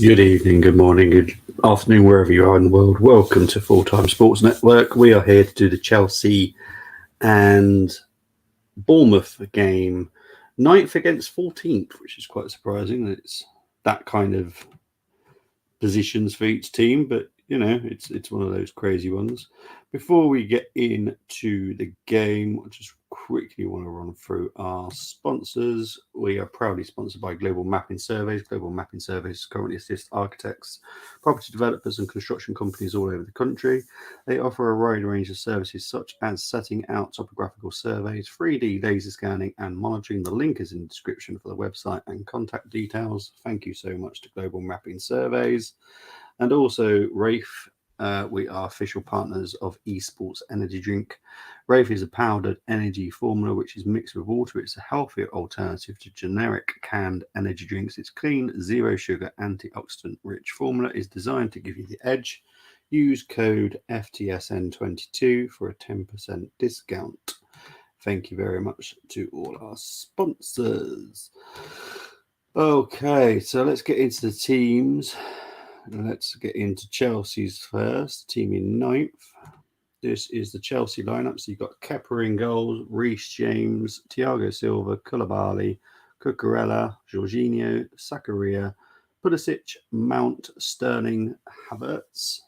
Good evening, good morning, good afternoon, wherever you are in the world. Welcome to Full Time Sports Network. We are here to do the Chelsea and Bournemouth game, 9th against 14th, which is quite surprising that it's that kind of positions for each team, but it's one of those crazy ones. Before we get into the game, I just quickly want to run through our sponsors. We are proudly sponsored by Global Mapping Surveys. Global Mapping Surveys currently assist architects, property developers, and construction companies all over the country. They offer a wide range of services such as setting out topographical surveys, 3D laser scanning, and monitoring. The link is in the description for the website and contact details. Thank you so much to Global Mapping Surveys. And also Rafe, we are official partners of Esports Energy Drink. Rafe is a powdered energy formula which is mixed with water. It's a healthier alternative to generic canned energy drinks. It's clean, zero sugar, antioxidant rich formula is designed to give you the edge. Use code FTSN22 for a 10% discount. Thank you very much to all our sponsors. Okay, so let's get into the teams. Let's get into Chelsea's first, team in 9th. This is the Chelsea lineup. So you've got Kepa in goals, Reece James, Thiago Silva, Koulibaly, Cucurella, Jorginho, Zakaria, Pulisic, Mount, Sterling, Havertz.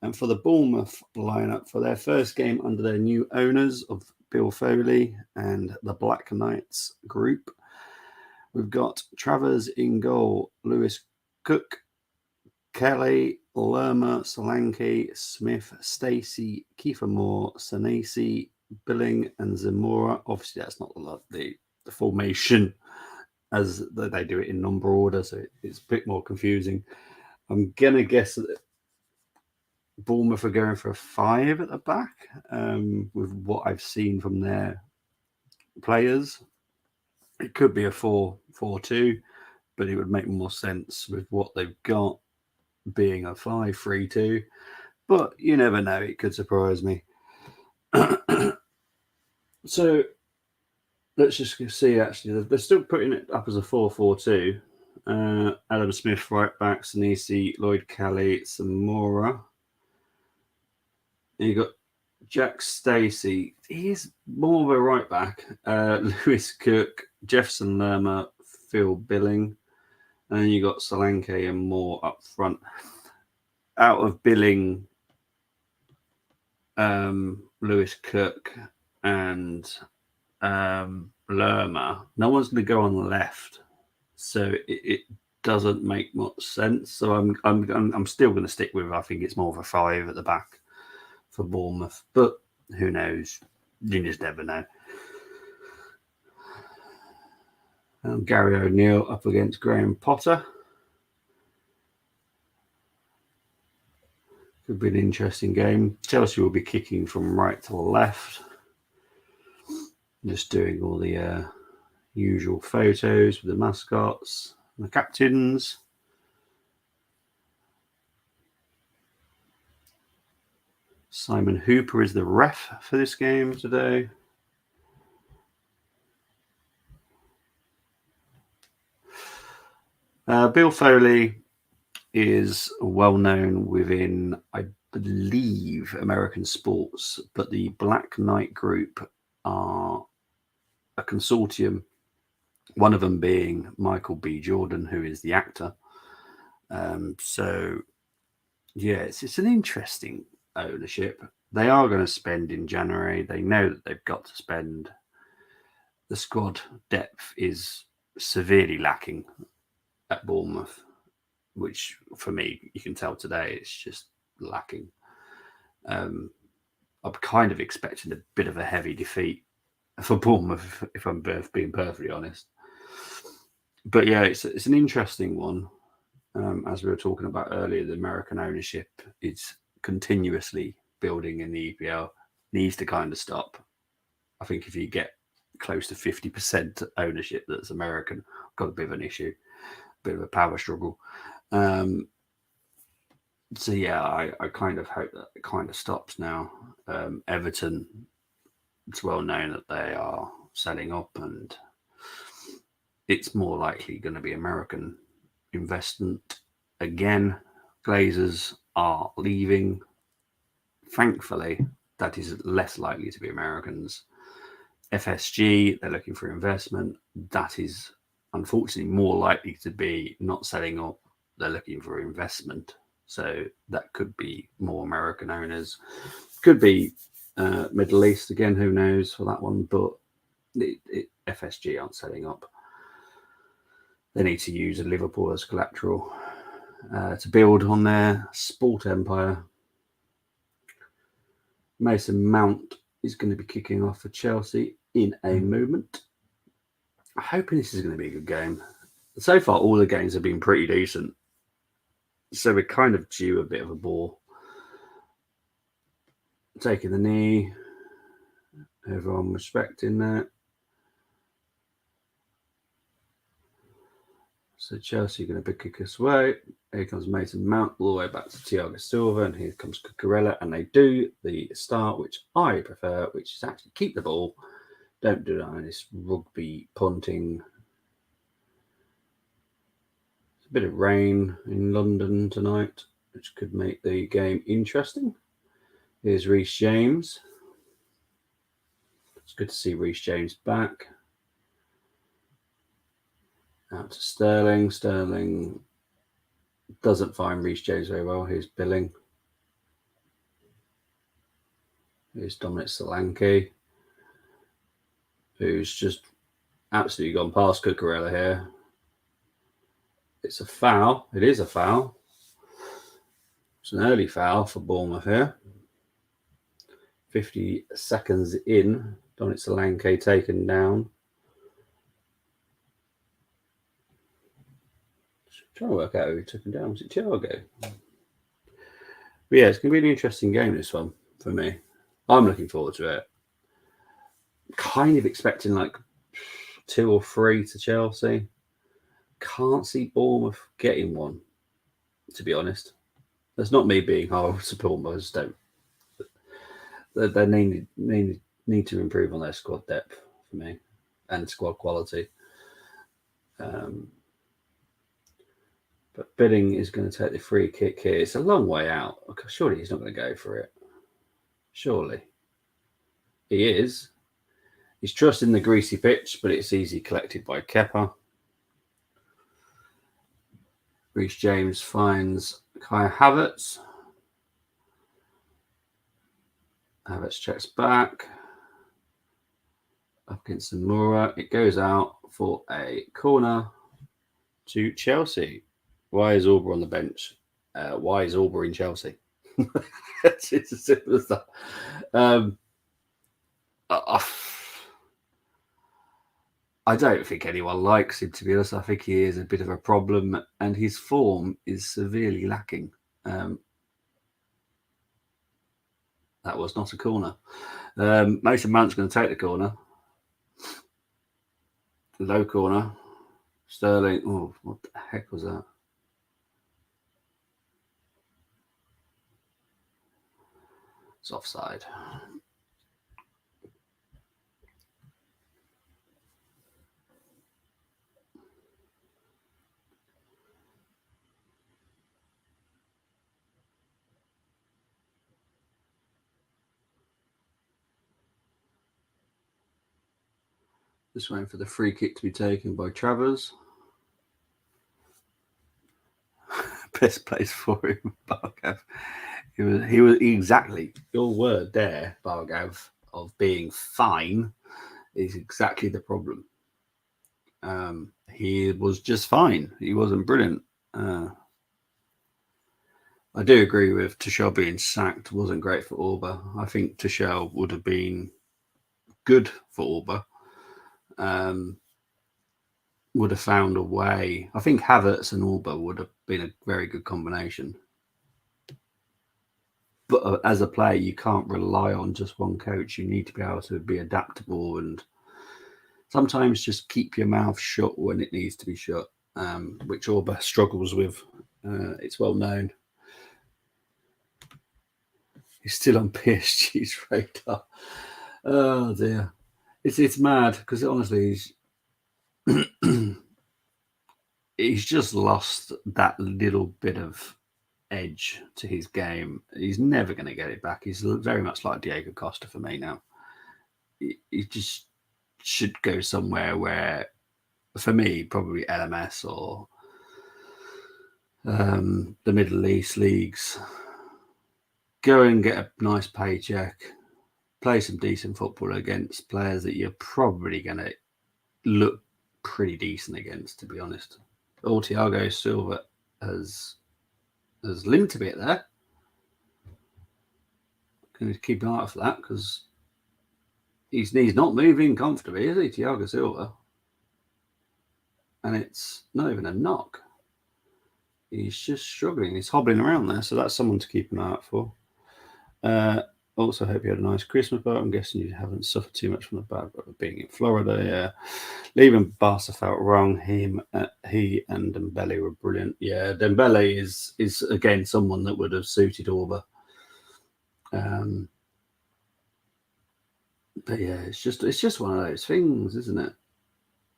And for the Bournemouth lineup, for their first game under their new owners of Bill Foley and the Black Knights group, we've got Travers in goal, Lewis Cook, Kelly, Lerma, Solanke, Smith, Stacey, Kiefer Moore, Sanesi, Billing, and Zamora. Obviously, that's not the formation as they do it in number order, so it's a bit more confusing. I'm going to guess that Bournemouth are going for a 5 at the back with what I've seen from their players. It could be a 4-4-2, but it would make more sense with what they've got being a 5-3-2, but you never know, it could surprise me. So let's just see, actually they're still putting it up as a 4-4-2. Adam Smith right back, Sanesi, Lloyd Kelly, Samora. And you got Jack Stacey, he is more of a right back, Lewis Cook, Jefferson Lerma, Phil Billing. And then you got Solanke and Moore up front. Out of Billing, Lewis Cook, and Lerma, no one's going to go on the left, so it doesn't make much sense. So I'm still going to stick with, I think it's more of a 5 at the back for Bournemouth, but who knows? You just never know. Gary O'Neill up against Graham Potter. Could be an interesting game. Chelsea will be kicking from right to left. Just doing all the usual photos with the mascots and the captains. Simon Hooper is the ref for this game today. Bill Foley is well known within, I believe, American sports, but the Black Knight Group are a consortium, one of them being Michael B. Jordan, who is the actor. So, yeah, it's an interesting ownership. They are going to spend in January. They know that they've got to spend. The squad depth is severely lacking at Bournemouth, which for me, you can tell today, it's just lacking. I'm kind of expecting a bit of a heavy defeat for Bournemouth, if I'm being perfectly honest. But yeah, it's an interesting one. As we were talking about earlier, the American ownership is continuously building in the EPL, needs to kind of stop. I think if you get close to 50% ownership that's American, got a bit of an issue, a bit of a power struggle. So yeah, I kind of hope that it kind of stops now. Everton, it's well known that they are selling up, and it's more likely going to be American investment Again, Glazers are leaving. Thankfully, that is less likely to be Americans. FSG, they're looking for investment. That is unfortunately more likely to be not selling up. They're looking for investment. So that could be more American owners. Could be Middle East again, who knows for that one. But FSG aren't selling up. They need to use Liverpool as collateral to build on their sport empire. Mason Mount is going to be kicking off for Chelsea in a moment. I'm hoping this is going to be a good game. So far, all the games have been pretty decent. So we're kind of due a bit of a bore. Taking the knee. Everyone respecting that. So Chelsea are going to kick us away. Here comes Mason Mount all the way back to Thiago Silva, and here comes Cucurella, and they do the start, which I prefer, which is actually keep the ball. Don't do that on this rugby punting. There's a bit of rain in London tonight, which could make the game interesting. Here's Reece James. It's good to see Reece James back. Out to Sterling. Sterling doesn't find Reece James very well. Here's Billing. Here's Dominic Solanke, who's just absolutely gone past Cucurella here. It's a foul. It is a foul. It's an early foul for Bournemouth here. 50 seconds in. Dominic Solanke taken down. Trying to work out who took him down. Was it Thiago? But yeah, it's going to be an interesting game, this one, for me. I'm looking forward to it. Kind of expecting like 2 or 3 to Chelsea. Can't see Bournemouth getting one, to be honest. That's not me being horrible to Bournemouth. I just don't. They need to improve on their squad depth for me and squad quality. But Billing is going to take the free kick here. It's a long way out. Surely he's not going to go for it. Surely. He is. He's trusting the greasy pitch, but it's easy collected by Kepa. Reece James finds Kai Havertz. Havertz checks back. Up against Zamora. It goes out for a corner to Chelsea. Why is Auber on the bench? Why is Auber in Chelsea? It's as simple as that. I don't think anyone likes him, to be honest. I think he is a bit of a problem, and his form is severely lacking. That was not a corner. Mason Mount's going to take the corner. Low corner. Sterling. Oh, what the heck was that? It's offside. Just waiting for the free kick to be taken by Travers. Best place for him, Bargav. He was exactly your word there, Bargav, of being fine is exactly the problem. He was just fine. He wasn't brilliant. I do agree with Tuchel being sacked wasn't great for Auber. I think Tuchel would have been good for Auber. Would have found a way. I think Havertz and Auber would have been a very good combination. But as a player, you can't rely on just one coach. You need to be able to be adaptable and sometimes just keep your mouth shut when it needs to be shut, which Auber struggles with. It's well known. He's still on PSG's radar. Oh dear, it's mad because honestly, he's he's just lost that little bit of edge to his game. He's never going to get it back. He's very much like Diego Costa for me now. He just should go somewhere where, for me, probably LMS or the Middle East leagues. Go and get a nice paycheck, play some decent football against players that you're probably going to look pretty decent against, to be honest. Thiago Silva has limped a bit there. Going to keep an eye out for that because he's not moving comfortably, is he, Thiago Silva? And it's not even a knock. He's just struggling. He's hobbling around there, so that's someone to keep an eye out for. Also, hope you had a nice Christmas, but I'm guessing you haven't suffered too much from the bad weather being in Florida. Yeah, leaving Barca felt wrong. He and Dembele were brilliant. Yeah, Dembele is again someone that would have suited Orba. But yeah, it's just one of those things, isn't it?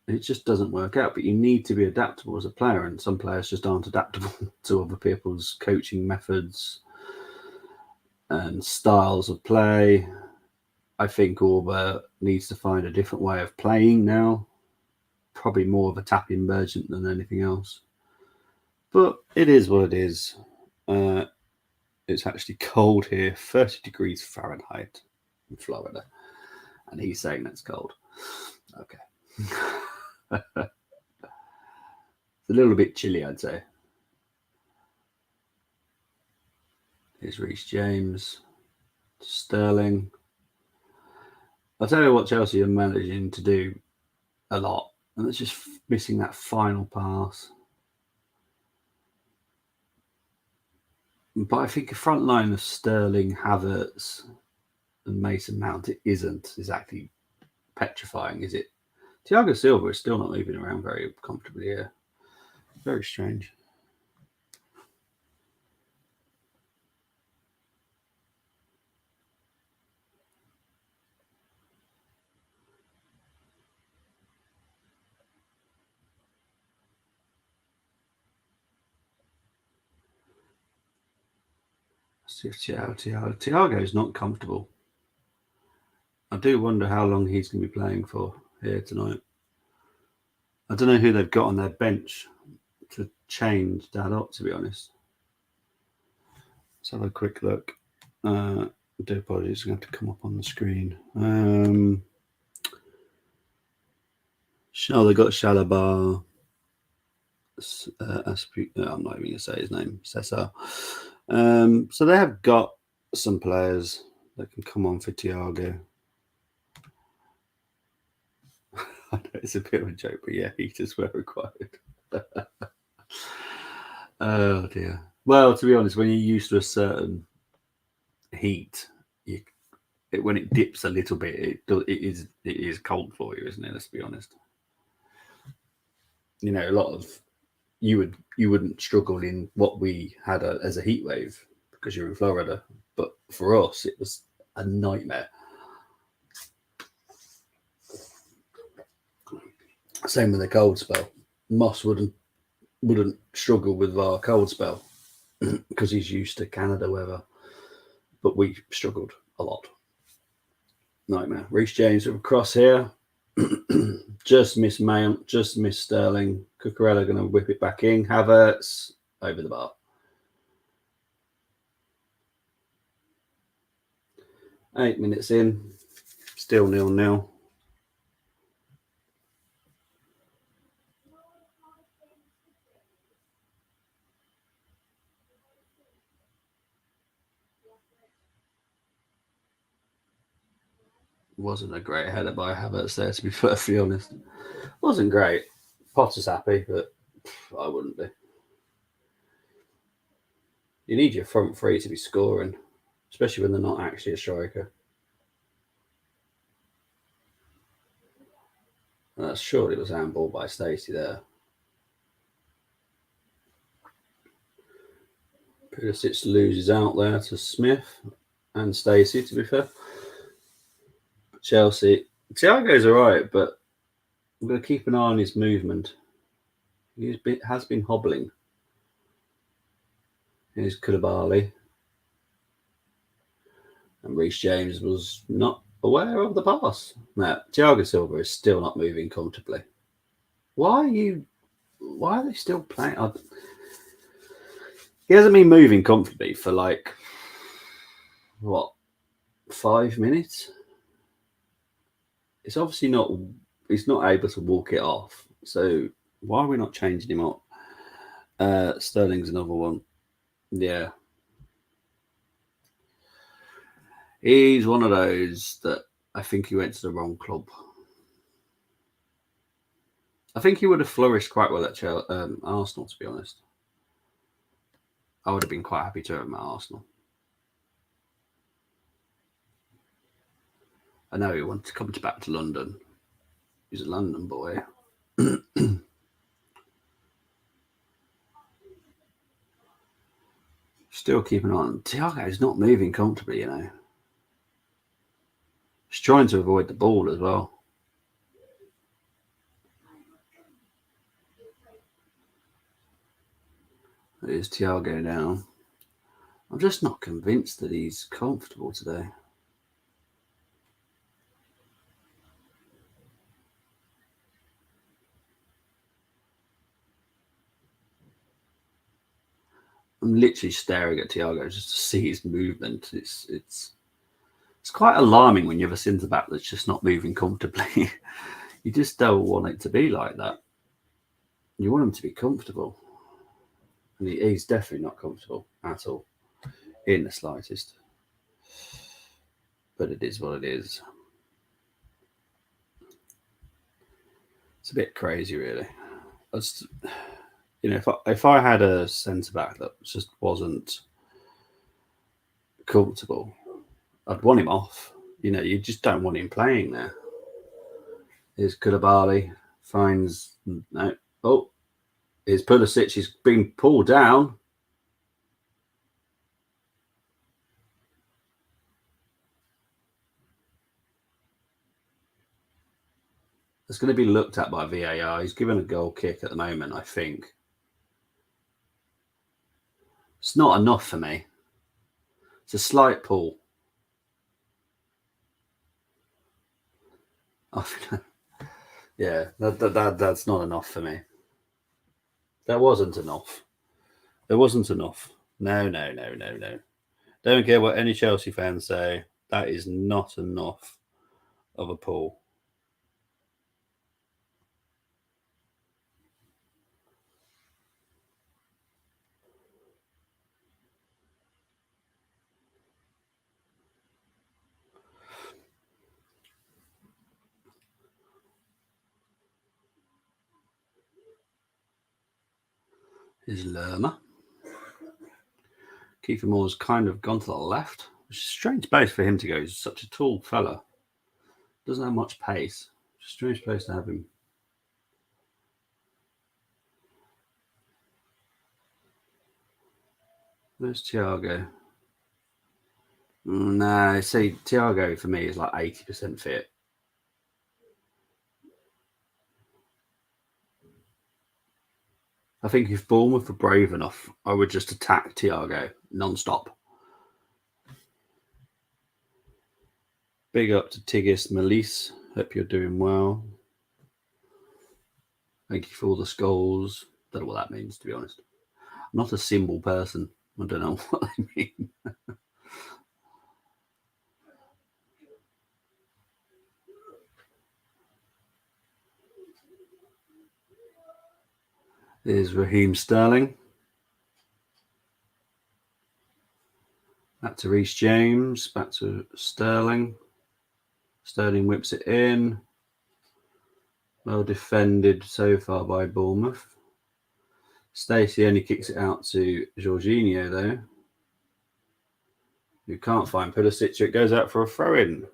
It just doesn't work out. But you need to be adaptable as a player, and some players just aren't adaptable to other people's coaching methods and styles of play. I think Orba needs to find a different way of playing now. Probably more of a tap-in version than anything else. But it is what it is. It's actually cold here, 30 degrees Fahrenheit in Florida. And he's saying that's cold. Okay. It's a little bit chilly, I'd say. Here's Reece James, Sterling. I'll tell you what Chelsea are managing to do a lot, and it's just missing that final pass. But I think a front line of Sterling, Havertz, and Mason Mount, it isn't exactly petrifying, is it? Thiago Silva is still not moving around very comfortably here. Very strange. Thiago's not comfortable. I do wonder how long he's going to be playing for here tonight. I don't know who they've got on their bench to change that up, to be honest. Let's have a quick look. I do apologize, it's going to have to come up on the screen. They got Shalabar. I'm not even going to say his name. Cesar. So they have got some players that can come on for Thiago. I know it's a bit of a joke, but yeah, heaters were required. Oh dear. Well, to be honest, when you're used to a certain heat, when it dips a little bit, it is cold for you, isn't it? Let's be honest. You know, a lot of you wouldn't struggle in what we had as a heat wave because you're in Florida, but for us it was a nightmare. Same with the cold spell. Moss wouldn't struggle with our cold spell because he's used to Canada weather, but we struggled a lot. Nightmare. Reece James across here. Just miss Mount, just miss Sterling. Cucurella going to whip it back in. Havertz over the bar. 8 minutes in, still 0-0. Wasn't a great header by Havertz there, to be perfectly honest. Wasn't great. Potter's happy, but I wouldn't be. You need your front three to be scoring, especially when they're not actually a striker. Surely it was handball by Stacey there. Pulisic loses out there to Smith and Stacey, to be fair. Chelsea. Thiago's all right, but I'm going to keep an eye on his movement. has been hobbling. Here's Koulibaly. And Reece James was not aware of the pass. Now, Thiago Silva is still not moving comfortably. Why are they still playing? He hasn't been moving comfortably for 5 minutes? It's obviously not. He's not able to walk it off. So why are we not changing him up? Sterling's another one. Yeah. He's one of those that I think he went to the wrong club. I think he would have flourished quite well at Arsenal, to be honest. I would have been quite happy to have him at Arsenal. I know he wanted to come back to London. He's a London boy. Still keeping on. Thiago's not moving comfortably, He's trying to avoid the ball as well. There's Thiago now. I'm just not convinced that he's comfortable today. I'm literally staring at Thiago just to see his movement. It's quite alarming when you have a centre back that's just not moving comfortably. You just don't want it to be like that. You want him to be comfortable. And he's definitely not comfortable at all, in the slightest. But it is what it is. It's a bit crazy, really. If I had a centre back that just wasn't comfortable, I'd want him off. You just don't want him playing there. Here's Koulibaly, finds no. Oh, here's Pulisic. He's been pulled down. It's going to be looked at by VAR. He's given a goal kick at the moment, I think. It's not enough for me. It's a slight pull. Yeah, that's not enough for me. That wasn't enough. There wasn't enough. No. Don't care what any Chelsea fans say. That is not enough of a pull. Is Lerma. Kiefer Moore's kind of gone to the left, which is a strange place for him to go. He's such a tall fella. Doesn't have much pace. It's a strange place to have him. Where's Thiago? No, see, Thiago for me is like 80% fit. I think if Bournemouth were brave enough, I would just attack Thiago non-stop. Big up to Tigis Melise. Hope you're doing well. Thank you for all the skulls. Don't know what that means, to be honest. I'm not a symbol person. I don't know what they mean. There's Raheem Sterling. Back to Reece James. Back to Sterling. Sterling whips it in. Well defended so far by Bournemouth. Stacey only kicks it out to Jorginho, though. You can't find Pulisic. It goes out for a throw-in.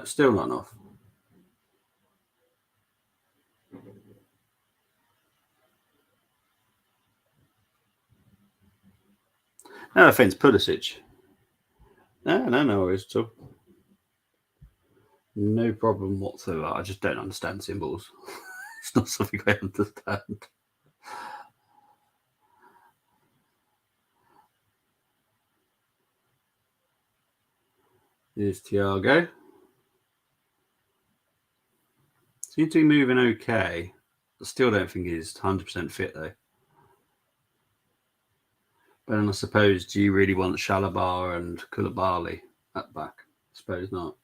Still not enough. No offense, Pulisic. No worries at all. No problem whatsoever. I just don't understand symbols. It's not something I understand. Here's Thiago. Seems to be moving okay. I still don't think he's 100% fit though. But then I suppose, do you really want Shalabar and Koulibaly at back? I suppose not.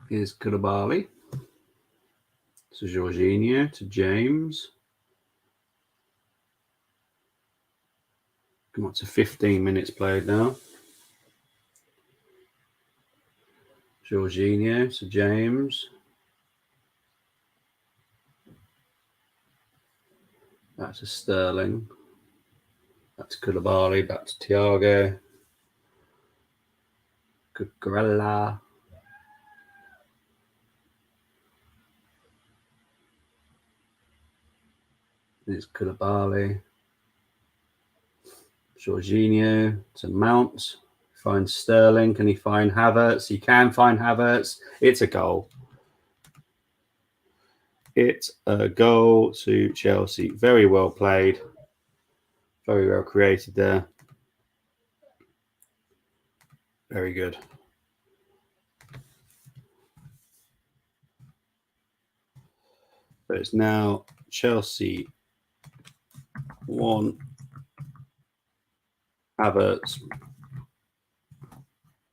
Here's Koulibaly. To Jorginho, to James. Come on to 15 minutes played now. Jorginho to James. Back to Sterling. Back to Koulibaly. Back to Thiago. Cucurella. There's Koulibaly. Jorginho to Mount. Finds Sterling. Can he find Havertz? He can find Havertz. It's a goal. It's a goal to Chelsea. Very well played. Very well created there. Very good. But it's now Chelsea 1. Havertz.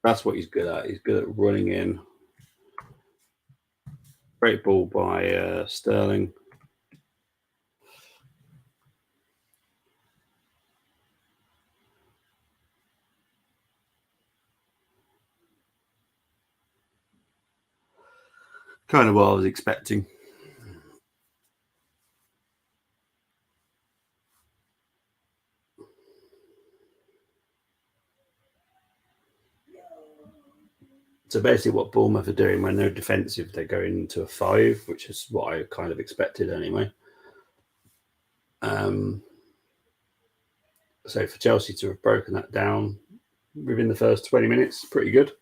That's what he's good at. He's good at running in. Great ball by Sterling. Kind of what I was expecting. So basically what Bournemouth are doing when they're defensive, they're going into a 5, which is what I kind of expected anyway. So for Chelsea to have broken that down within the first 20 minutes, pretty good.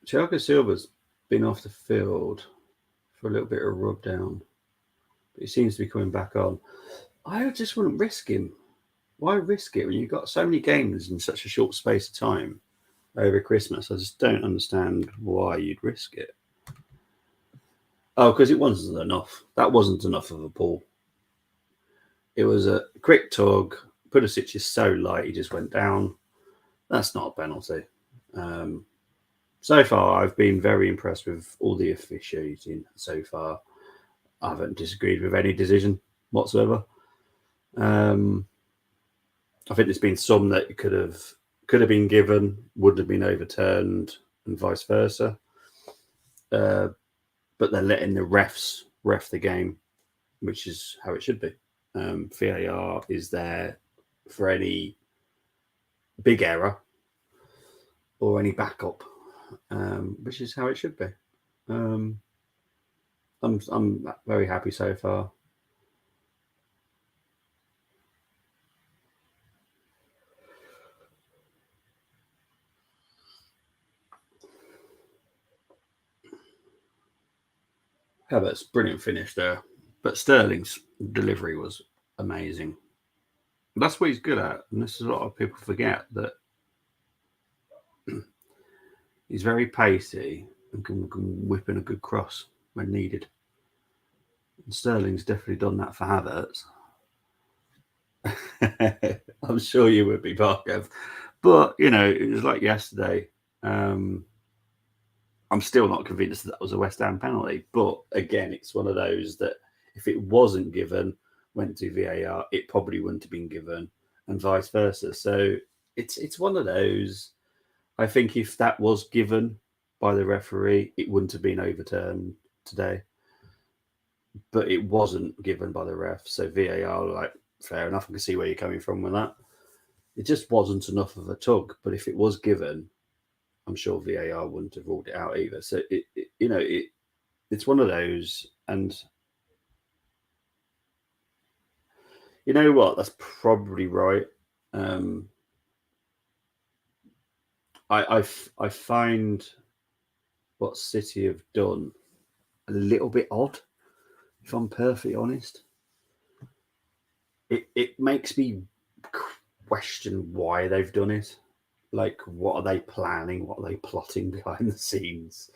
Thiago Silva's been off the field for a little bit of rub down, but he seems to be coming back on. I just wouldn't risk him. Why risk it when you've got so many games in such a short space of time over Christmas? I just don't understand why you'd risk it. Oh, because it wasn't enough. That wasn't enough of a pull. It was a quick tug. Pulisic is so light, he just went down. That's not a penalty. So far, I've been very impressed with all the officiating so far. I haven't disagreed with any decision whatsoever. I think there's been some that could have been given, wouldn't have been overturned, and vice versa. But they're letting the refs ref the game, which is how it should be. VAR is there for any big error or any backup, which is how it should be. I'm very happy so far. Havertz, brilliant finish there. But Sterling's delivery was amazing. That's what he's good at. And this is a lot of people forget that he's very pacey and can whip in a good cross when needed. And Sterling's definitely done that for Havertz. I'm sure you would be, Barkev. But, it was like yesterday. I'm still not convinced that was a West Ham penalty. But again, it's one of those that if it wasn't given, went to VAR, it probably wouldn't have been given, and vice versa. So it's one of those. I think if that was given by the referee, it wouldn't have been overturned today. But it wasn't given by the ref. So VAR, fair enough. I can see where you're coming from with that. It just wasn't enough of a tug. But if it was given, I'm sure VAR wouldn't have ruled it out either. So it's one of those, and you know what? That's probably right. I find what City have done a little bit odd, if I'm perfectly honest. It makes me question why they've done it. Like, what are they planning? What are they plotting behind the scenes?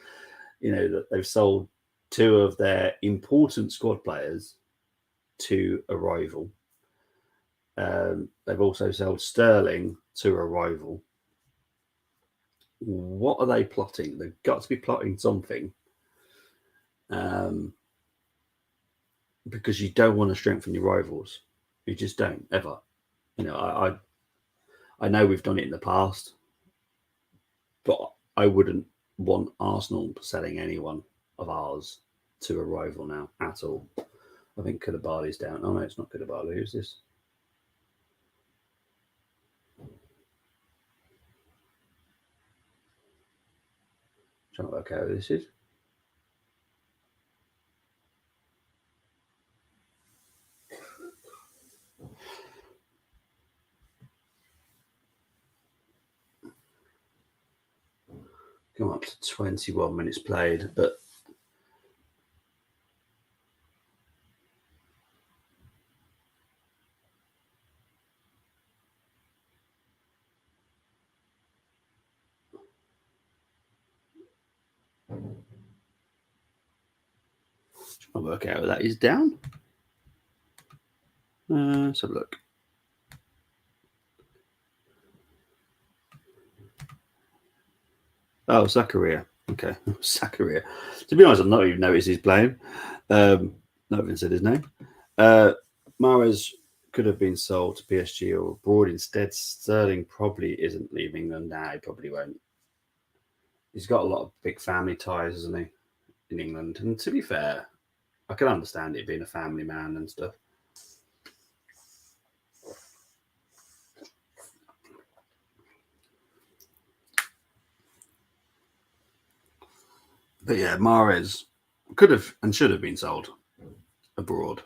That they've sold two of their important squad players to a rival. They've also sold Sterling to a rival. What are they plotting? They've got to be plotting something. Because you don't want to strengthen your rivals. You just don't, ever. I know we've done it in the past, but I wouldn't want Arsenal selling anyone of ours to a rival now at all. I think Koulibaly's down. Oh no, it's not Koulibaly. Who's this? Trying to work out who this is. Come up to 21 minutes played, but trying to work out who that is down. Let's have a look. Oh, Zakaria. Okay, Zakaria. To be honest, I've not even noticed he's playing. Not even said his name. Mahrez could have been sold to PSG or abroad instead. Sterling probably isn't leaving them. Nah, he probably won't. He's got a lot of big family ties, hasn't he, in England? And to be fair, I can understand it being a family man and stuff. But yeah, Mahrez could have and should have been sold abroad.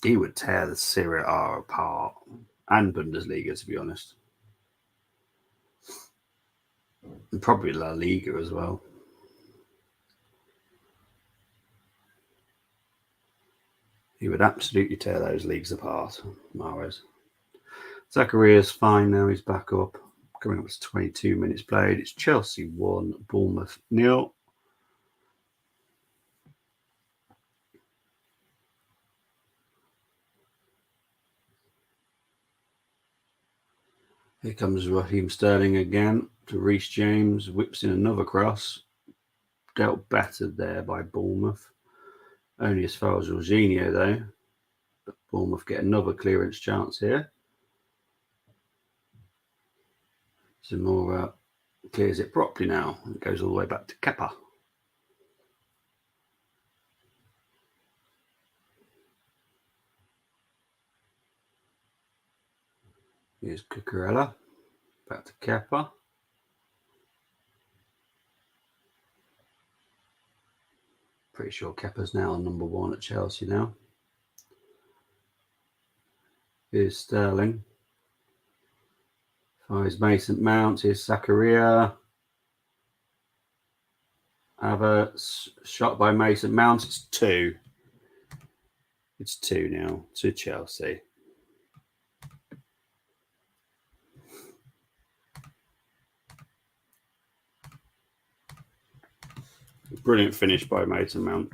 He would tear the Serie A apart and Bundesliga, to be honest. And probably La Liga as well. He would absolutely tear those leagues apart, Mahrez. Zakaria's fine now. He's back up. Coming up to 22 minutes played. It's Chelsea 1, Bournemouth 0. Here comes Raheem Sterling again to Reece James. Whips in another cross. Dealt battered there by Bournemouth. Only as far as Jorginho, though. But Bournemouth get another clearance chance here. Zamora clears it properly now. It goes all the way back to Kepa. Here's Cucurella. Back to Kepa. Pretty sure Kepa's now number 1 at Chelsea now. Here's Sterling. Finds Mason Mount. Here's Zakaria. Havertz. Shot by Mason Mount. It's 2. It's 2 now to Chelsea. Brilliant finish by Mason Mount.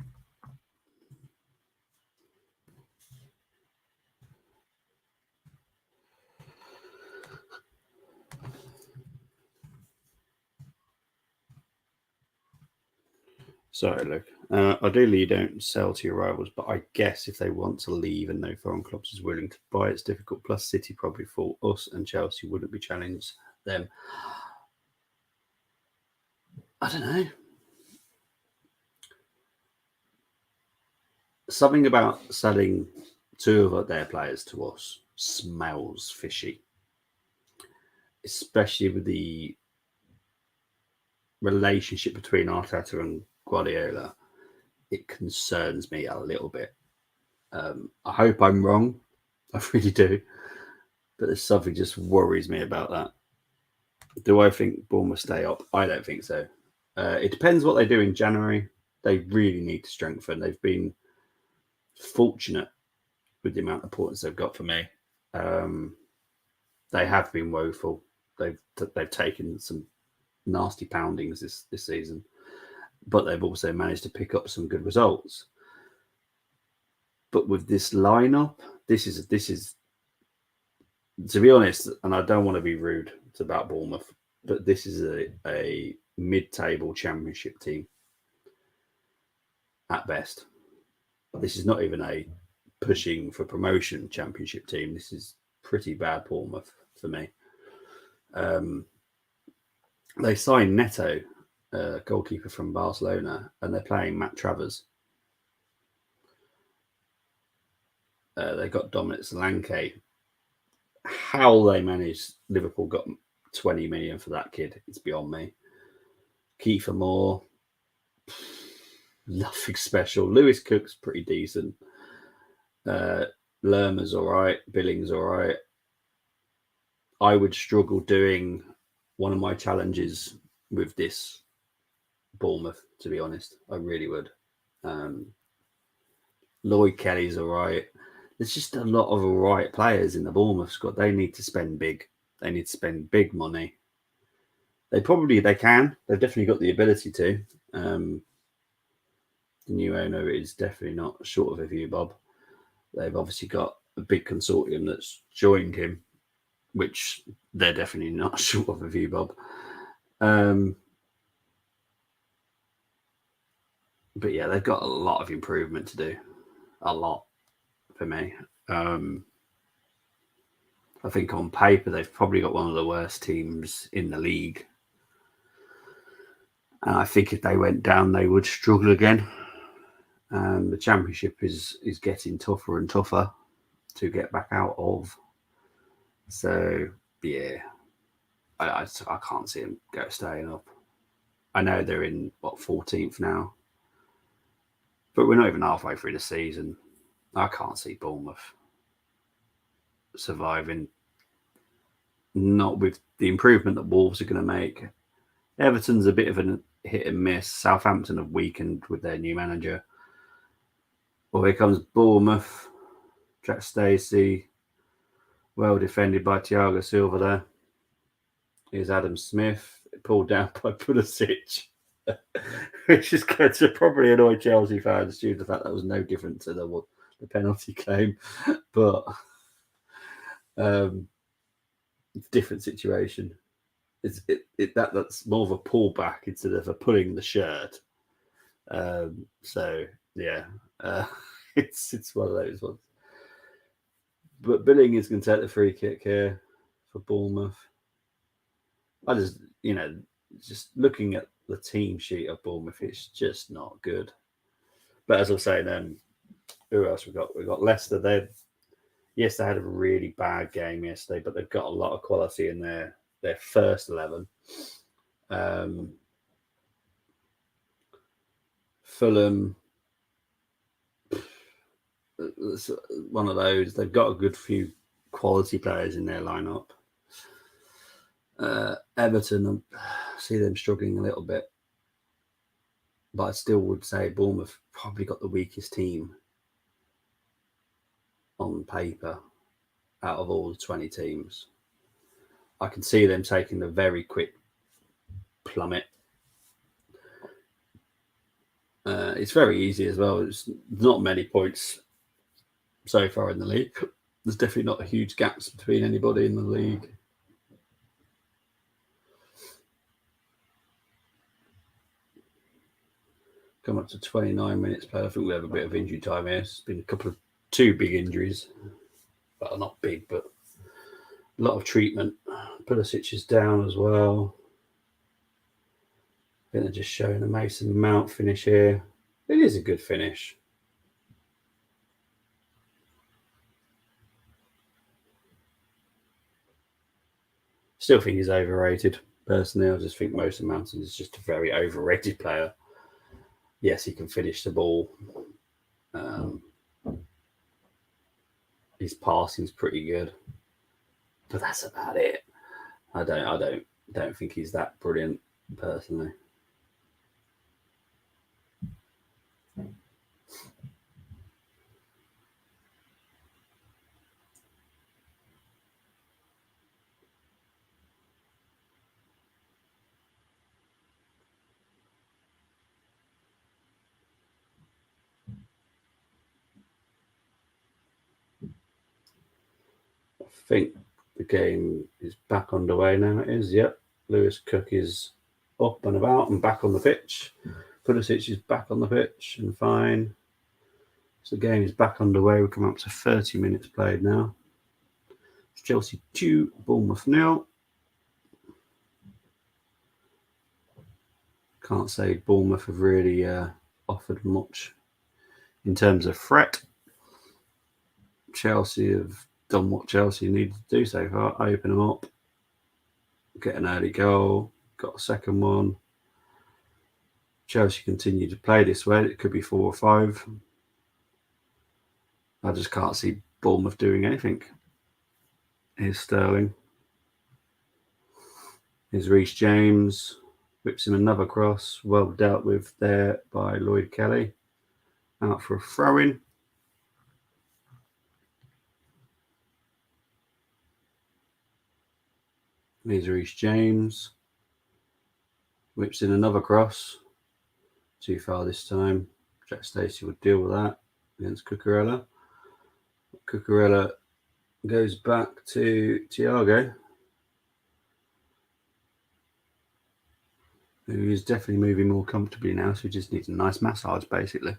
Sorry, Luke. Ideally, you don't sell to your rivals, but I guess if they want to leave and no foreign clubs is willing to buy, it's difficult. Plus, City probably thought us and Chelsea wouldn't be challenged them. I don't know. Something about selling two of their players to us smells fishy, especially with the relationship between Arteta and Guardiola. It concerns me a little bit. I hope I'm wrong. I really do. But there's something just worries me about that. Do I think Bournemouth stay up? I don't think so. It depends what they do in January. They really need to strengthen. They've been fortunate with the amount of points they've got for me. They have been woeful. They've taken some nasty poundings this season, but they've also managed to pick up some good results. But with this lineup, this is to be honest, and I don't want to be rude about Bournemouth, but this is a mid-table championship team at best. This is not even a pushing for promotion championship team. This is pretty bad Bournemouth for me. They signed Neto, goalkeeper from Barcelona, and they're playing Matt Travers. They got Dominic Solanke. How they managed, Liverpool got 20 million for that kid, it's beyond me. Kiefer Moore, nothing special. Lewis Cook's pretty decent. Lerma's all right. Billings all right. I would struggle doing one of my challenges with this Bournemouth, to be honest. I really would. Lloyd Kelly's all right. There's just a lot of all right players in the Bournemouth squad. They need to spend big. They need to spend big money. They can. They've definitely got the ability to. The new owner is definitely not short of a few bob. They've obviously got a big consortium that's joined him, which they're definitely not short of a few bob. But yeah, they've got a lot of improvement to do. A lot for me. I think on paper they've probably got one of the worst teams in the league. And I think if they went down, they would struggle again. The championship is getting tougher and tougher to get back out of. So yeah, I can't see them staying up. I know they're in 14th now, but we're not even halfway through the season. I can't see Bournemouth surviving. Not with the improvement that Wolves are going to make. Everton's a bit of a hit and miss. Southampton have weakened with their new manager. Well, here comes Bournemouth. Jack Stacey, well defended by Thiago Silva there. Here's Adam Smith, pulled down by Pulisic, which is going to probably annoy Chelsea fans due to the fact that was no different to the penalty claim. But different situation. That's more of a pullback instead of a pulling the shirt. So yeah, it's one of those ones. But Billing is going to take the free kick here for Bournemouth. I just looking at the team sheet of Bournemouth, it's just not good. But as I was saying, who else we got? We got Leicester. They had a really bad game yesterday, but they've got a lot of quality in their first 11. Fulham, it's one of those. They've got a good few quality players in their lineup. Everton, I see them struggling a little bit, but I still would say Bournemouth probably got the weakest team on paper out of all the 20 teams. I can see them taking a very quick plummet. It's very easy as well. It's not many points so far in the league. There's definitely not a huge gaps between anybody in the league. Come up to 29 minutes play. I think we have a bit of injury time here. It's been two big injuries. Well, not big, but a lot of treatment. Pulisic is down as well. I think they're just showing a Mason Mount finish here. It is a good finish. Still think he's overrated. Personally, I just think Mason Mount is just a very overrated player. Yes, he can finish the ball. His passing's pretty good, but that's about it. I don't think he's that brilliant personally. I think the game is back underway now. It is, yep. Lewis Cook is up and about and back on the pitch. Pulisic is back on the pitch and fine. So the game is back underway. We're coming up to 30 minutes played now. It's Chelsea 2, Bournemouth 0. Can't say Bournemouth have really offered much in terms of threat. Chelsea have done what Chelsea needed to do so far. Open them up, get an early goal, got a second one. Chelsea continue to play this way. It could be 4 or 5. I just can't see Bournemouth doing anything. Here's Sterling. Here's Reece James. Whips him another cross. Well dealt with there by Lloyd Kelly. Out for a throw-in. Here's Reece James. Whips in another cross. Too far this time. Jack Stacey would deal with that against Cucurella. Cucurella goes back to Thiago, who is definitely moving more comfortably now, so he just needs a nice massage, basically.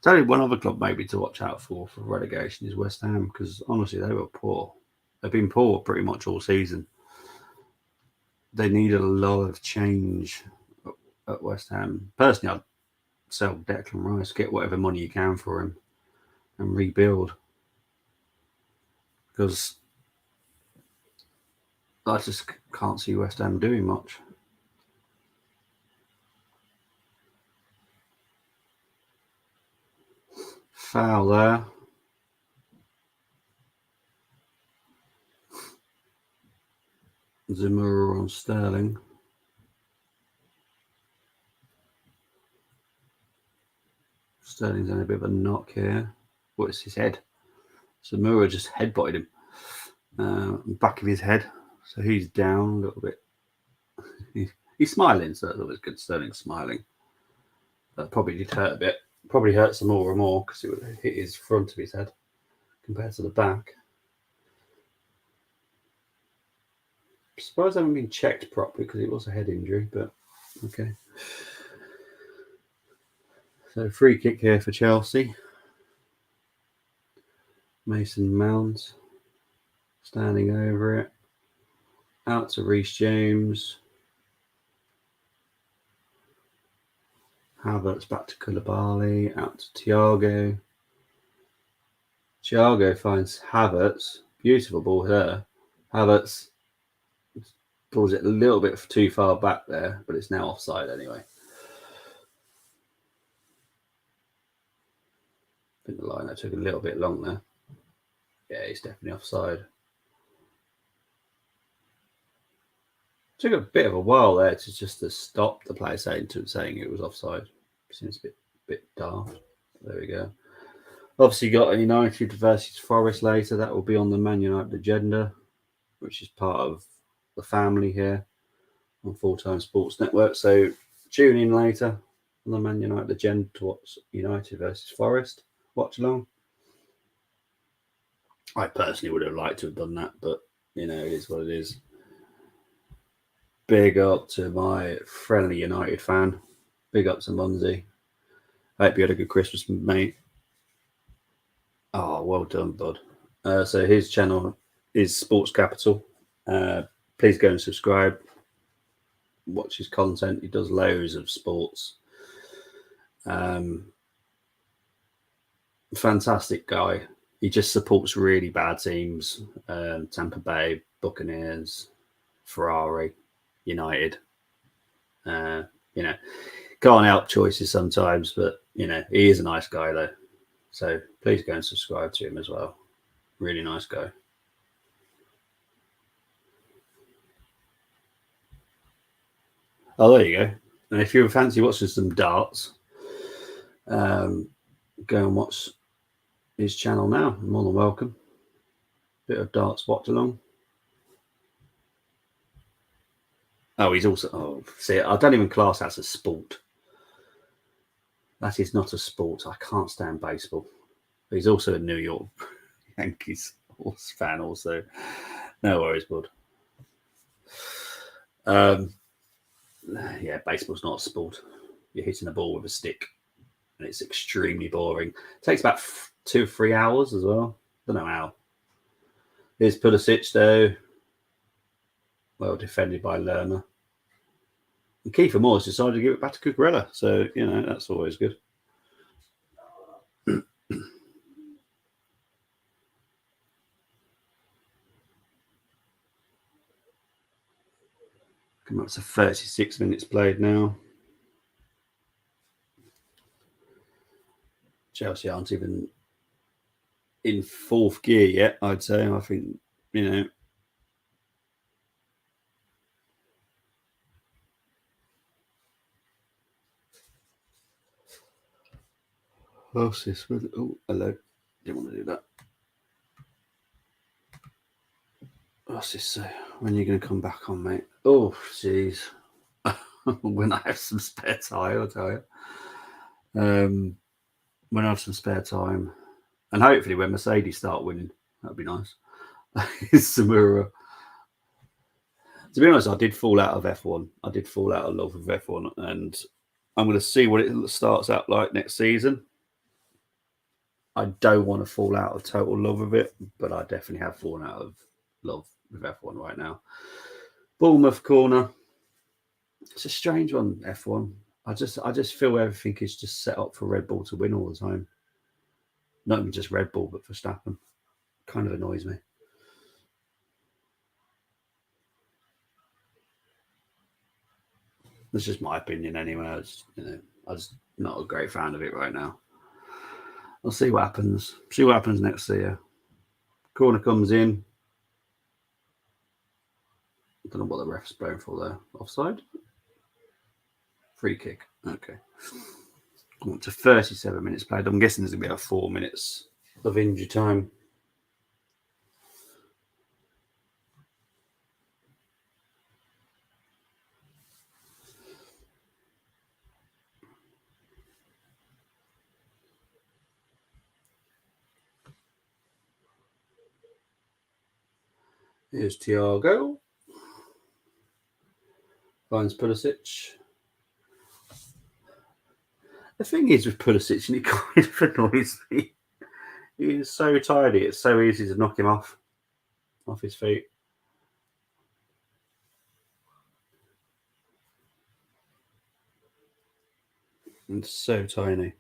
There's only one other club maybe to watch out for relegation is West Ham, because honestly, they were poor. They've been poor pretty much all season. They need a lot of change at West Ham. Personally, I'd sell Declan Rice, get whatever money you can for him, and rebuild. Because I just can't see West Ham doing much. Foul there. Zamora on Sterling. Sterling's on a bit of a knock here. What's his head? Zamora just headbutted him. Back of his head. So he's down a little bit. He's smiling, so that's always good. Sterling's smiling. That probably did hurt a bit. Probably hurt some more and more because it would hit his front of his head compared to the back. I'm surprised I haven't been checked properly because it was a head injury, but okay. So free kick here for Chelsea. Mason Mount standing over it. Out to Reece James. Havertz back to Koulibaly. Out to Thiago. Thiago finds Havertz. Beautiful ball there. Havertz pulls it a little bit too far back there, but it's now offside anyway. I think the line took a little bit long there. Yeah, he's definitely offside. Took a bit of a while there to stop the play saying it was offside. Seems a bit daft. There we go. Obviously got a United versus Forest later. That will be on the Man United agenda, which is part of the family here on Full Time Sports Network. So tune in later on the Man United agenda to watch United versus Forest. Watchalong. I personally would have liked to have done that, but it is what it is. Big up to my friendly United fan. Big up to Munzie. I hope you had a good Christmas, mate. Oh, well done, bud. So his channel is Sports Capital. Please go and subscribe. Watch his content. He does loads of sports Fantastic guy. He just supports really bad teams. Tampa Bay, Buccaneers, Ferrari, United. Can't help choices sometimes, but he is a nice guy though. So please go and subscribe to him as well. Really nice guy. Oh, there you go. And if you fancy watching some darts, go and watch his channel now. You're more than welcome. Bit of darts Watchalong. Oh, he's also. Oh, see, I don't even class that as a sport. That is not a sport. I can't stand baseball. But he's also a New York Yankees fan, also. No worries, bud. Yeah, baseball's not a sport. You're hitting a ball with a stick, and it's extremely boring. It takes about 2 or 3 hours as well. Don't know how. Here's Pulisic, though. Well defended by Lerma. And Kiefer Moore's decided to give it back to Cucurella, so that's always good. Come up to 36 minutes played now. Chelsea aren't even in fourth gear yet, I'd say. I think, What's this? Oh, hello. Didn't want to do that. What's this say? When are you going to come back on, mate? Oh, jeez. When I have some spare time, I'll tell you. When I have some spare time. And hopefully when Mercedes start winning, that'd be nice. Samura. To be honest, I did fall out of F1. I did fall out of love with F1, and I'm going to see what it starts out like next season. I don't want to fall out of total love of it, but I definitely have fallen out of love with F1 right now. Bournemouth corner. It's a strange one, F1. I just feel everything is just set up for Red Bull to win all the time. Not even just Red Bull, but Verstappen. Kind of annoys me. That's just my opinion anyway. I'm just not a great fan of it right now. We'll see what happens. See what happens next year. Corner comes in. I don't know what the ref's blowing for there. Offside? Free kick. Okay. Come on to 37 minutes played. I'm guessing there's going to be about 4 minutes of injury time. Here's Thiago. Finds Pulisic. The thing is with Pulisic, and it kind of annoys me, he is so tidy. It's so easy to knock him off his feet. And so tiny.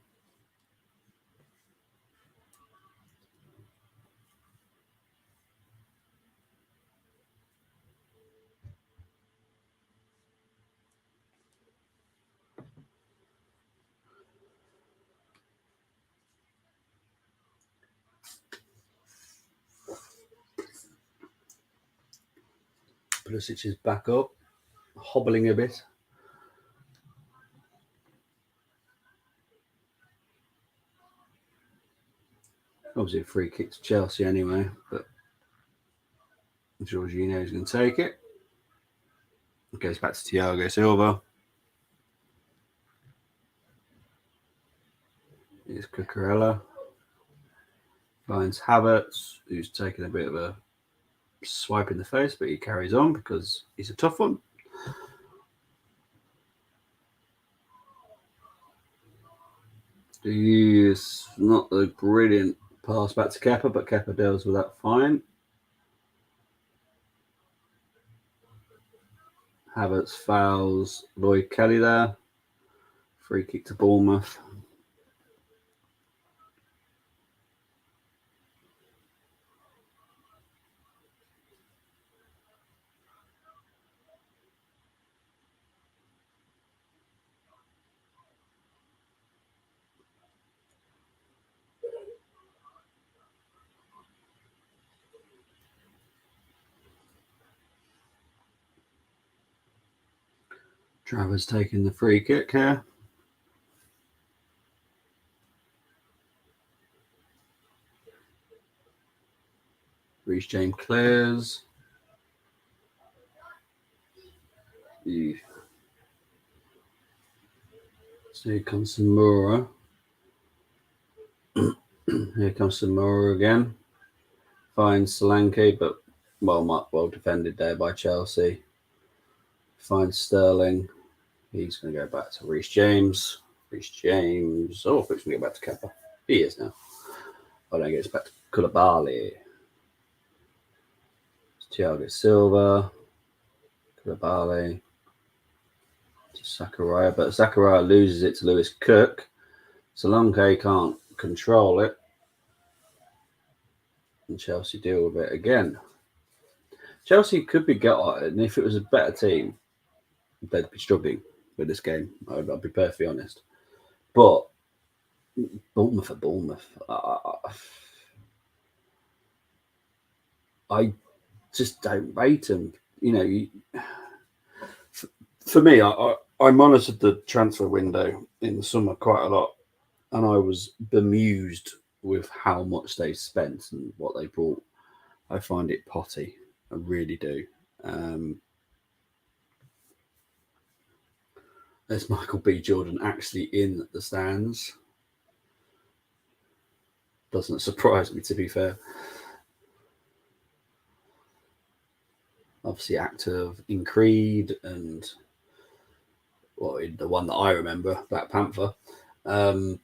Pulisic is back up, hobbling a bit. Obviously a free kick to Chelsea anyway, but Jorginho is going to take it. It goes back to Thiago Silva. Here's Cucurella. Finds Havertz, who's taken a bit of a swipe in the face, but he carries on because he's a tough one. He's not a brilliant pass back to Kepa, but Kepa deals with that fine. Havertz fouls Lloyd Kelly there. Free kick to Bournemouth. Travers taking the free kick here. Reece James clears. So here comes Samura. Here comes Samura again. Finds Solanke, but well defended there by Chelsea. Finds Sterling. He's going to go back to Reece James. Reece James. Oh, I thought he's going to go back to Kepa. He is now. I don't get back to Koulibaly. Thiago Silva. Koulibaly. To Zakaria. But Zakaria loses it to Lewis Cook. Solanke can't control it. And Chelsea deal with it again. Chelsea could be gutted, and if it was a better team, they'd be struggling with this game. I'll be perfectly honest. But Bournemouth are Bournemouth. I just don't rate them. You know, for me, I monitored the transfer window in the summer quite a lot, and I was bemused with how much they spent and what they bought. I find it potty. I really do. There's Michael B. Jordan actually in the stands. Doesn't surprise me, to be fair. Obviously, actor in Creed and in the one that I remember, Black Panther. One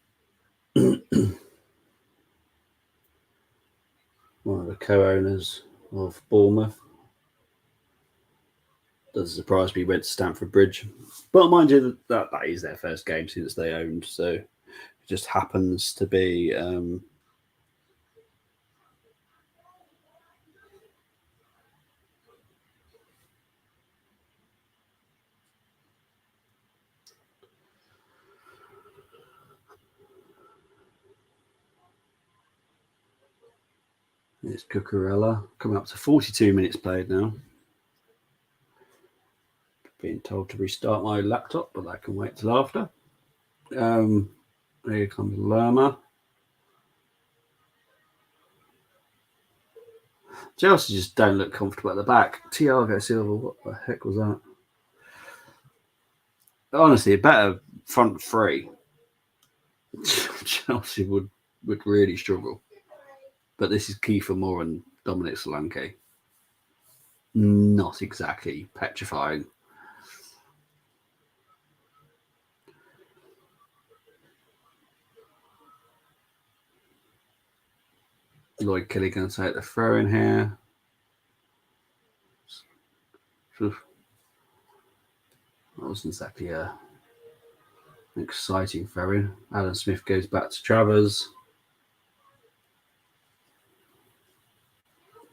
of the co-owners of Bournemouth. Doesn't surprise me. Went to Stamford Bridge, but mind you, that is their first game since they owned, so it just happens to be. It's Cucurella coming up to 42 minutes played now. Being told to restart my laptop, but I can wait till after. Here comes Lerma. Chelsea just don't look comfortable at the back. Thiago Silva, what the heck was that? Honestly, a better front three. Chelsea would really struggle. But this is Kiefer Moore and Dominic Solanke. Not exactly petrifying. Lloyd Kelly going to take the throw in here. That wasn't exactly an exciting throw in. Alan Smith goes back to Travers.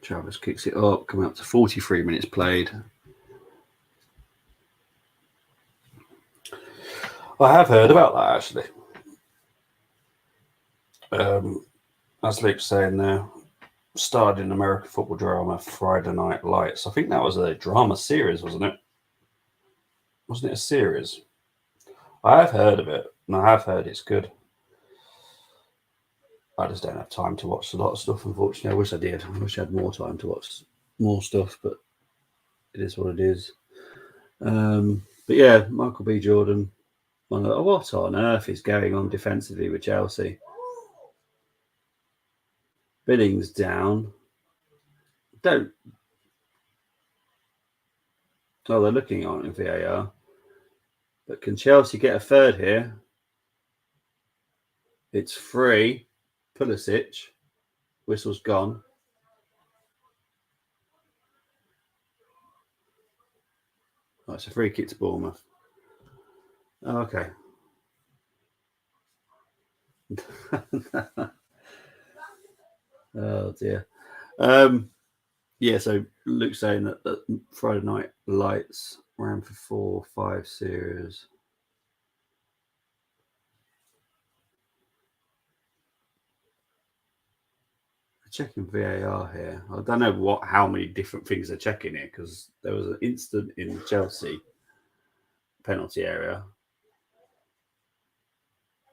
Travers kicks it up, coming up to 43 minutes played. I have heard about that, actually. As Luke's saying there, starred in American football drama Friday Night Lights. I think that was a drama series, wasn't it? Wasn't it a series? I have heard of it, and I have heard it's good. I just don't have time to watch a lot of stuff, unfortunately. I wish I did. I wish I had more time to watch more stuff, but it is what it is. But yeah, Michael B. Jordan. What on earth is going on defensively with Chelsea? Billings down. Oh, they're looking on in VAR. But can Chelsea get a third here? It's free. Pulisic. Whistle's gone. Oh, it's a free kick to Bournemouth. Oh, okay. Oh dear. Yeah, so Luke's saying that Friday Night Lights ran for 4-5 series. Checking VAR here. I don't know how many different things they're checking here, because there was an incident in Chelsea penalty area,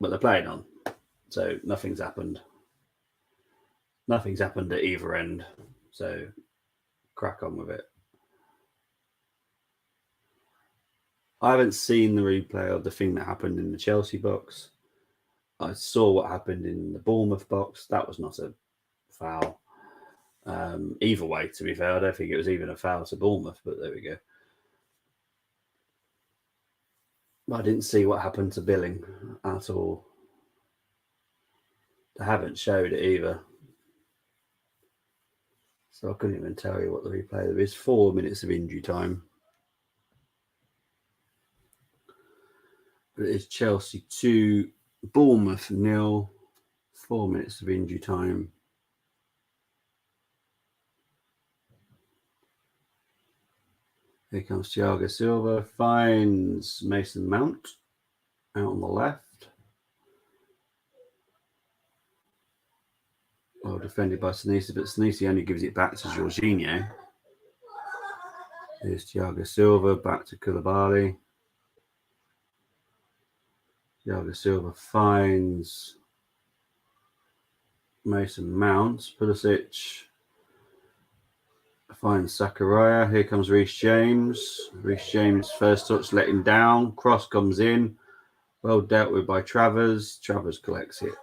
but they're playing on, so nothing's happened. Nothing's happened at either end, so crack on with it. I haven't seen the replay of the thing that happened in the Chelsea box. I saw what happened in the Bournemouth box. That was not a foul. Either way, to be fair, I don't think it was even a foul to Bournemouth, but there we go. I didn't see what happened to Billing at all. They haven't showed it either. So I couldn't even tell you what the replay. There is 4 minutes of injury time. But it is Chelsea 2, Bournemouth 0, 4 minutes of injury time. Here comes Thiago Silva, finds Mason Mount out on the left. Well defended by Sinisa, but Sinisa only gives it back to Jorginho. Here's Thiago Silva, back to Koulibaly. Thiago Silva finds Mason Mount. Pulisic finds Zakaria. Here comes Reece James. Reece James, first touch, let him down. Cross comes in. Well dealt with by Travers. Travers collects it.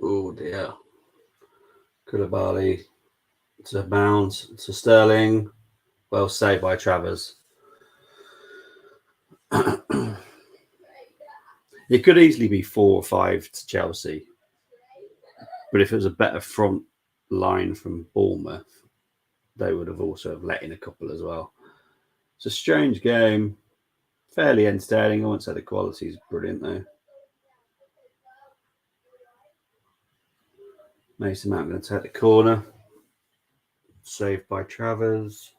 Oh dear. Koulibaly to Mount to Sterling. Well saved by Travers. It could easily be 4-5 to Chelsea. But if it was a better front line from Bournemouth, they would have also let in a couple as well. It's a strange game. Fairly entertaining. I wouldn't say the quality is brilliant though. Mason Mount going to take the corner. Saved by Travers.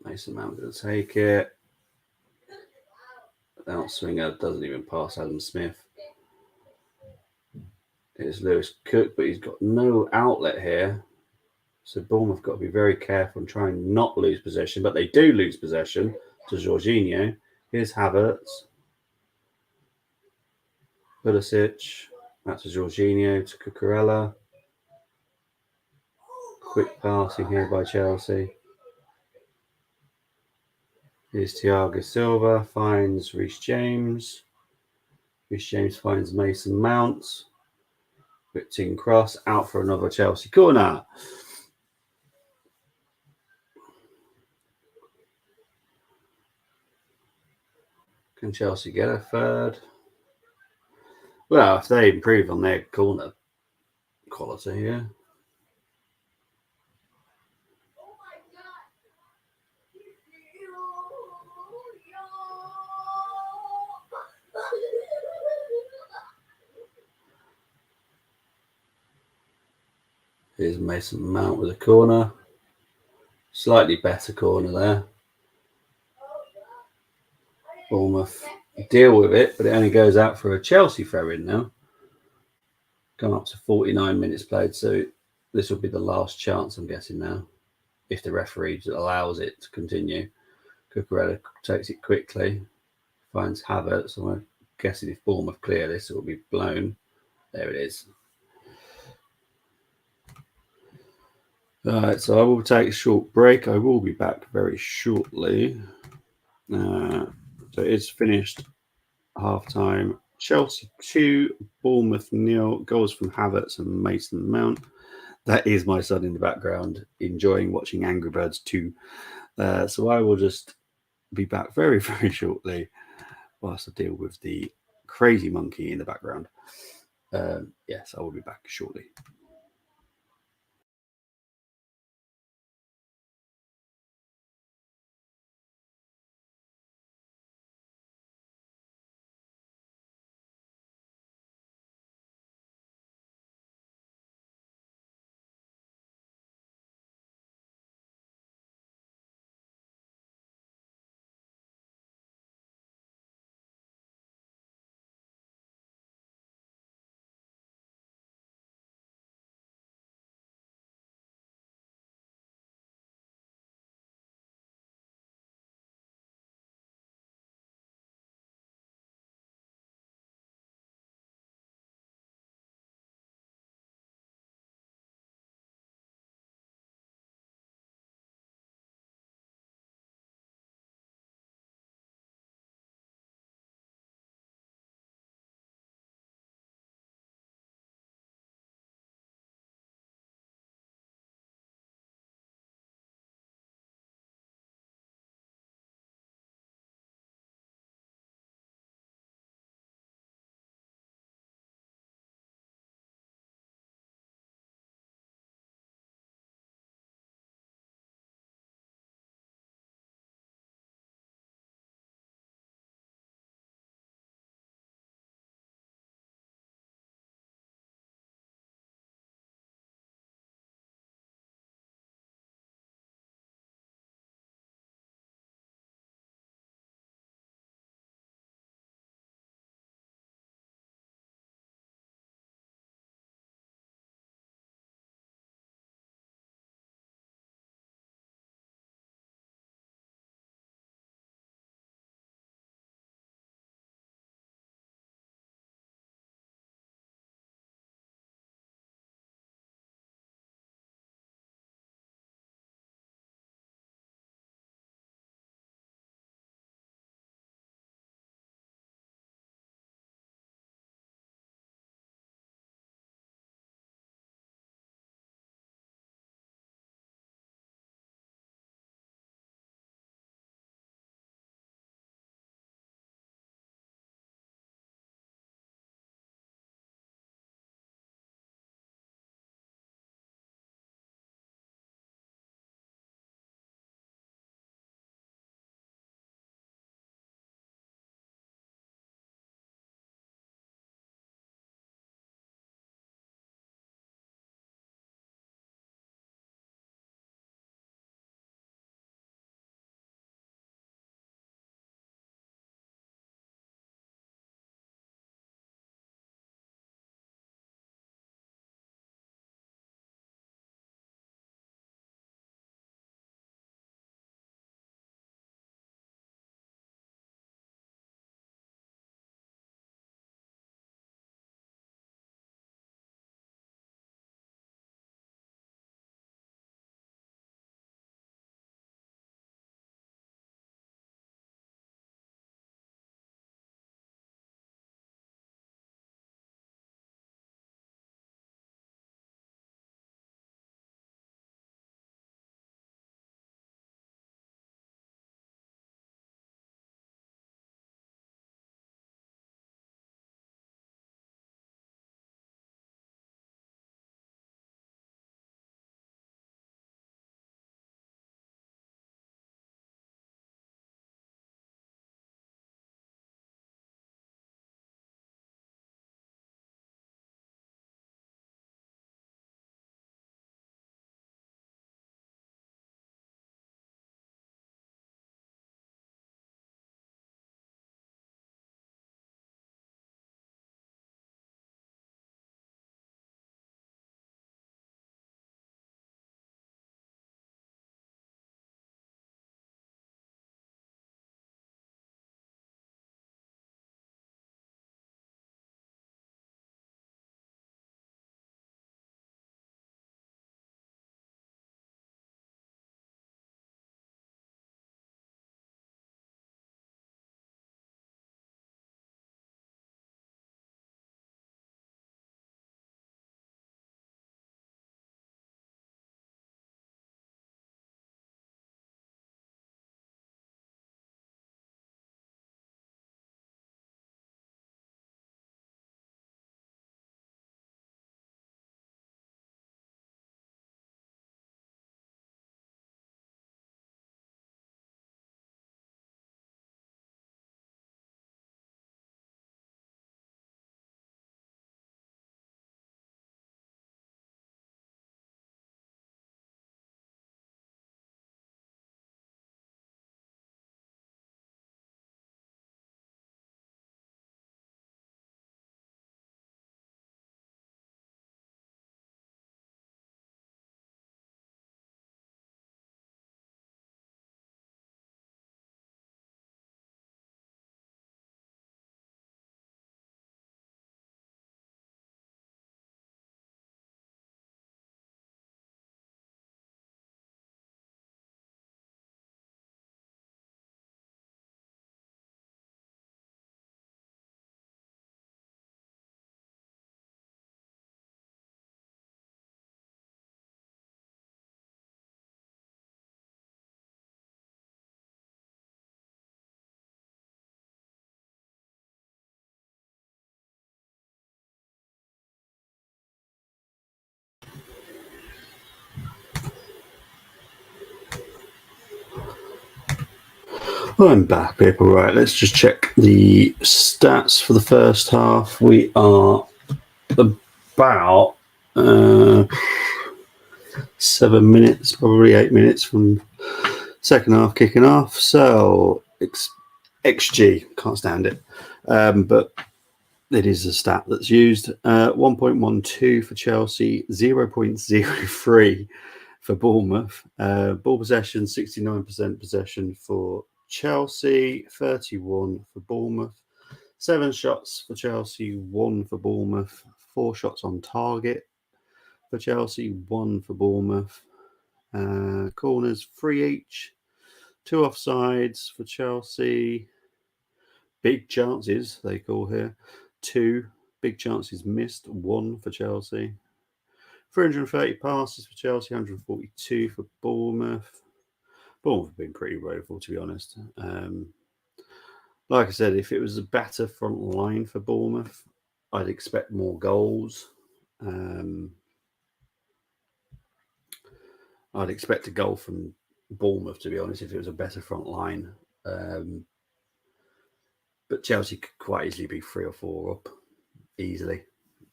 Mason Mount going to take it. The outswinger doesn't even pass Adam Smith. It's Lewis Cook, but he's got no outlet here. So Bournemouth got to be very careful and try and not lose possession, but they do lose possession to Jorginho. Here's Havertz. Pulisic. That's to Jorginho to Cucurella. Quick passing here by Chelsea. Here's Thiago Silva, finds Reece James. Reece James finds Mason Mount. Whipped in cross, out for another Chelsea corner. Can Chelsea get a third? Well, if they improve on their corner quality, yeah. Here's Mason Mount with a corner. Slightly better corner there. Bournemouth deal with it, but it only goes out for a Chelsea throw-in now. Come up to 49 minutes played, so this will be the last chance, I'm guessing now, if the referee allows it to continue. Cucurella takes it quickly, finds Havertz. So I'm guessing if Bournemouth clear this, it will be blown. There it is. All right, so I will take a short break. I will be back very shortly. So it's finished half time. Chelsea 2, Bournemouth 0. Goals from Havertz and Mason Mount. That is my son in the background enjoying watching Angry Birds 2. So I will just be back very, very shortly whilst I deal with the crazy monkey in the background. Yes, I will be back shortly. I'm back, people. Right, let's just check the stats for the first half. We are about 7 minutes, probably 8 minutes from second half kicking off. So XG, can't stand it, but it is a stat that's used. 1.12 for Chelsea, 0.03 for Bournemouth. Ball possession, 69% possession for Chelsea, 31 for Bournemouth. 7 shots for Chelsea, 1 for Bournemouth. 4 shots on target for Chelsea, 1 for Bournemouth. Corners, 3 each. 2 offsides for Chelsea. Big chances, they call here. 2 big chances missed, 1 for Chelsea. 330 passes for Chelsea, 142 for Bournemouth. Bournemouth have been pretty woeful, to be honest. Like I said, if it was a better front line for Bournemouth, I'd expect more goals. I'd expect a goal from Bournemouth, to be honest, if it was a better front line. But Chelsea could quite easily be 3 or 4 up, easily,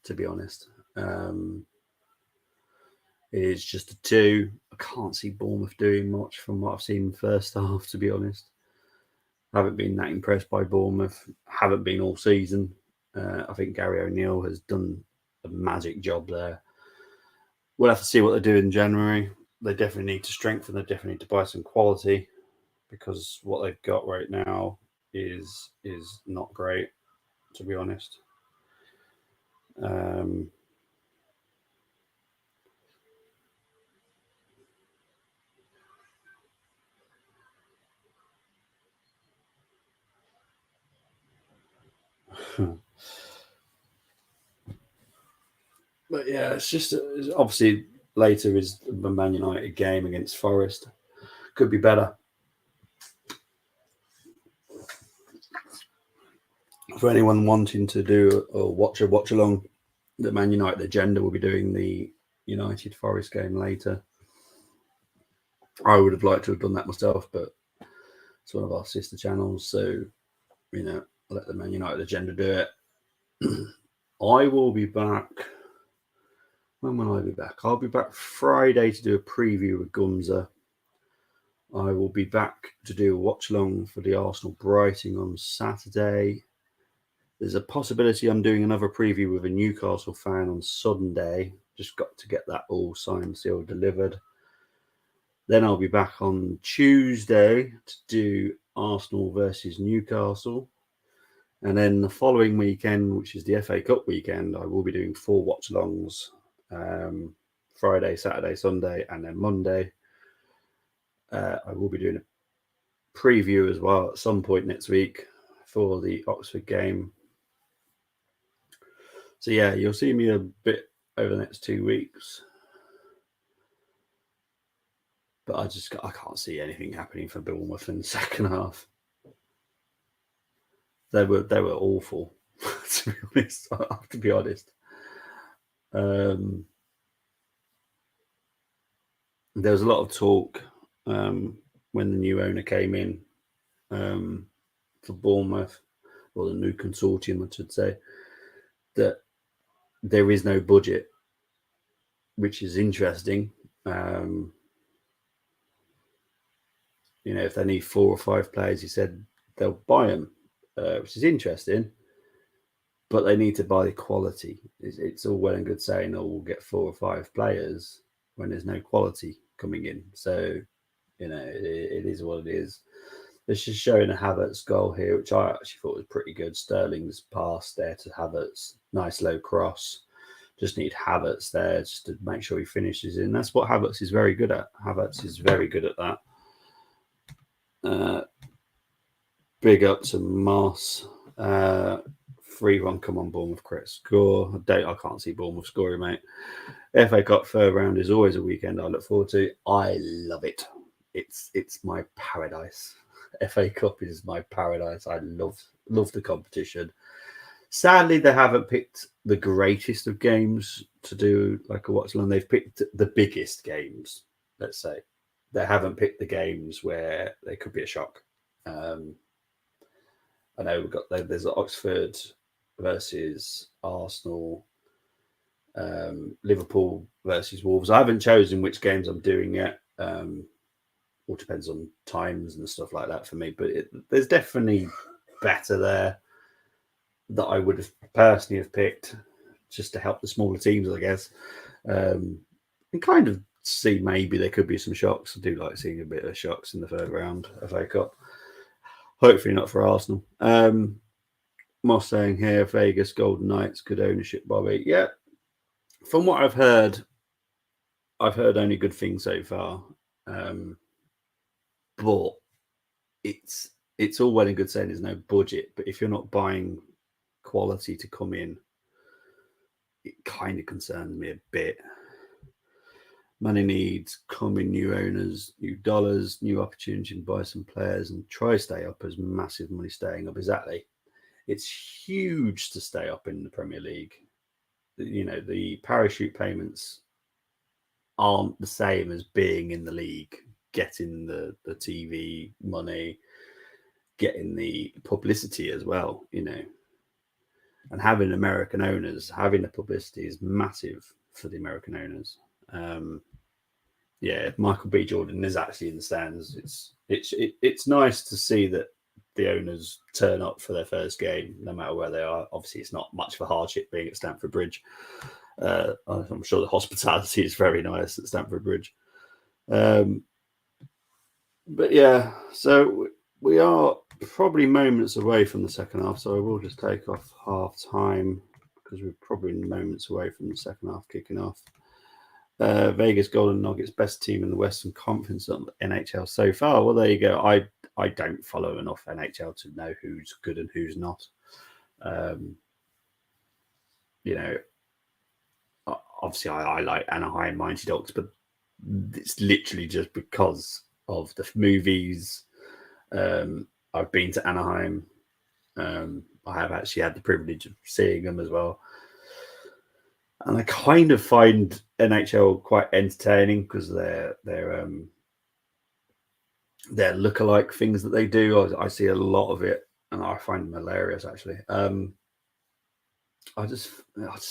to be honest. It is just a 2. I can't see Bournemouth doing much from what I've seen in the first half, to be honest. Haven't been that impressed by Bournemouth. Haven't been all season. I think Gary O'Neill has done a magic job there. We'll have to see what they do in January. They definitely need to strengthen. They definitely need to buy some quality, because what they've got right now is not great, to be honest. But yeah, it's just obviously later is the Man United game against Forest. Could be better. For anyone wanting to do or watch a watch along, the Man United agenda will be doing the United Forest game later. I would have liked to have done that myself, but it's one of our sister channels, so I'll let the Man United agenda do it. I will be back. When will I be back? I'll be back Friday to do a preview with Gumza. I will be back to do a watch along for the Arsenal Brighton on Saturday. There's a possibility I'm doing another preview with a Newcastle fan on Sunday. Just got to get that all signed, sealed, delivered. Then I'll be back on Tuesday to do Arsenal versus Newcastle. And then the following weekend, which is the FA Cup weekend, I will be doing 4 watch-alongs. Friday, Saturday, Sunday, and then Monday. I will be doing a preview as well at some point next week for the Oxford game. So yeah, you'll see me a bit over the next 2 weeks. But I can't see anything happening for Bournemouth in the second half. They were awful, to be honest. I have to be honest. There was a lot of talk when the new owner came in for Bournemouth, or the new consortium, I should say, that there is no budget, which is interesting. If they need 4 or 5 players, he said they'll buy them, which is interesting. But they need to buy the quality. It's all well and good saying, "Oh, we'll get 4 or 5 players," when there's no quality coming in. So, it is what it is. It's just showing a Havertz goal here, which I actually thought was pretty good. Sterling's pass there to Havertz, nice low cross. Just need Havertz there just to make sure he finishes in. That's what Havertz is very good at. Havertz is very good at that. Big up to Moss. 3-1, come on, Bournemouth, Chris. Score. I can't see Bournemouth scoring, mate. FA Cup third round is always a weekend I look forward to. I love it. It's my paradise. FA Cup is my paradise. I love the competition. Sadly, they haven't picked the greatest of games to do like a watch along. They've picked the biggest games, let's say. They haven't picked the games where they could be a shock. I know there's Oxford versus Arsenal, Liverpool versus Wolves. I haven't chosen which games I'm doing yet. All depends on times and stuff like that for me. But there's definitely better there that I would have personally have picked just to help the smaller teams, I guess. And kind of see maybe there could be some shocks. I do like seeing a bit of shocks in the third round of FA Cup. Hopefully not for Arsenal. Moss saying here, Vegas Golden Knights, good ownership, Bobby. Yeah, from what I've heard only good things so far. But it's all well and good saying there's no budget, but if you're not buying quality to come in, it kind of concerns me a bit. Money needs coming, new owners, new dollars, new opportunity to buy some players and try stay up as massive money staying up. Exactly. It's huge to stay up in the Premier League. You know, the parachute payments aren't the same as being in the league, getting the TV money, getting the publicity as well, you know. And having American owners, having the publicity is massive for the American owners. Yeah, Michael B. Jordan is actually in the stands. It's nice to see that the owners turn up for their first game, no matter where they are. Obviously, it's not much of a hardship being at Stamford Bridge. I'm sure the hospitality is very nice at Stamford Bridge. But yeah, so we are probably moments away from the second half. So I will just take off half time because we're probably moments away from the second half kicking off. Vegas Golden Nuggets, best team in the Western Conference on NHL so far. Well, there you go. I don't follow enough NHL to know who's good and who's not. You know, obviously I like Anaheim Mighty Ducks, but it's literally just because of the movies. I've been to Anaheim. I have actually had the privilege of seeing them as well. And I kind of find NHL quite entertaining because they're lookalike things that they do. I see a lot of it, and I find them hilarious. Actually, I just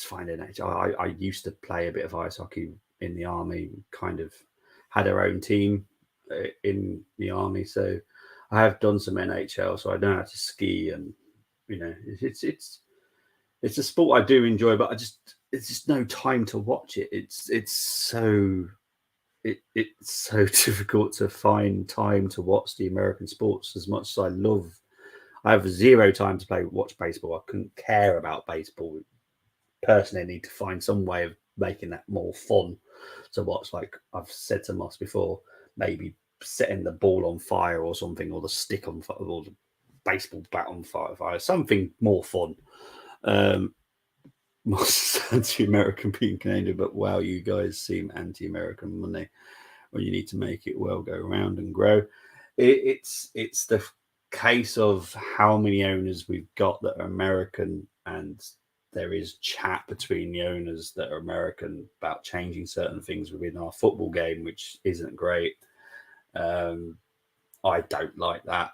find NHL. I used to play a bit of ice hockey in the army. Kind of had our own team in the army, so I have done some NHL. So I know how to ski, and you know, it's a sport I do enjoy, but it's just no time to watch it. It's so difficult to find time to watch the American sports as much as I love. I have zero time to watch baseball. I couldn't care about baseball. Personally, I need to find some way of making that more fun to watch. Like I've said to Moss before, maybe setting the ball on fire or something, or the stick on fire, or the baseball bat on fire, something more fun. Moss is anti-American being Canadian, but wow, you guys seem anti-American money when you need to make it well go around and grow. It's the case of how many owners we've got that are American, and there is chat between the owners that are American about changing certain things within our football game, which isn't great. I don't like that.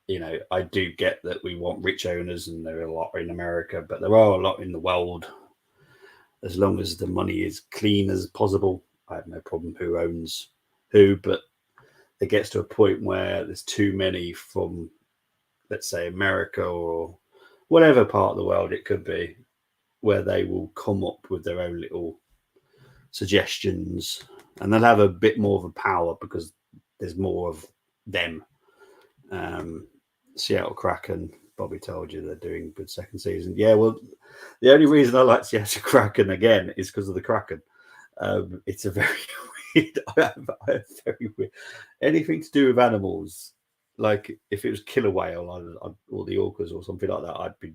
You know, I do get that we want rich owners, and there are a lot in America, but there are a lot in the world. As long as the money is clean as possible, I have no problem who owns who, but it gets to a point where there's too many from, let's say, America or whatever part of the world it could be, where they will come up with their own little suggestions, and they'll have a bit more of a power because there's more of them. Seattle Kraken, Bobby told you they're doing good second season. Yeah, well, the only reason I like Seattle Kraken again is because of the Kraken. It's a very weird. I have very weird. Anything to do with animals, like if it was killer whale or the orcas or something like that, I'd be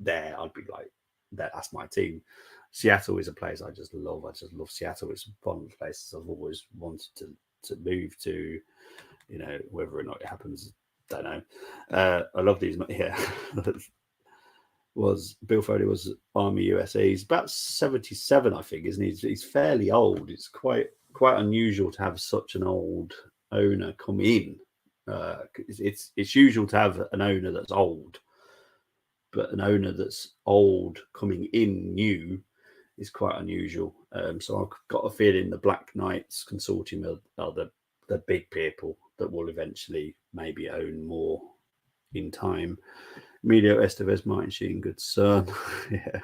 there. I'd be like, that's my team. Seattle is a place I just love. I just love Seattle. It's one of the places I've always wanted to move to. You know, whether or not it happens, don't know. I love these. Yeah, Bill Foley was Army USA. He's about 77, I think, isn't he? He's fairly old. It's quite unusual to have such an old owner come in. It's usual to have an owner that's old, but an owner that's old coming in new is quite unusual. So I've got a feeling the Black Knights consortium are the big people that will eventually maybe own more in time. Emilio Estevez, Martin Sheen, good son. Yeah.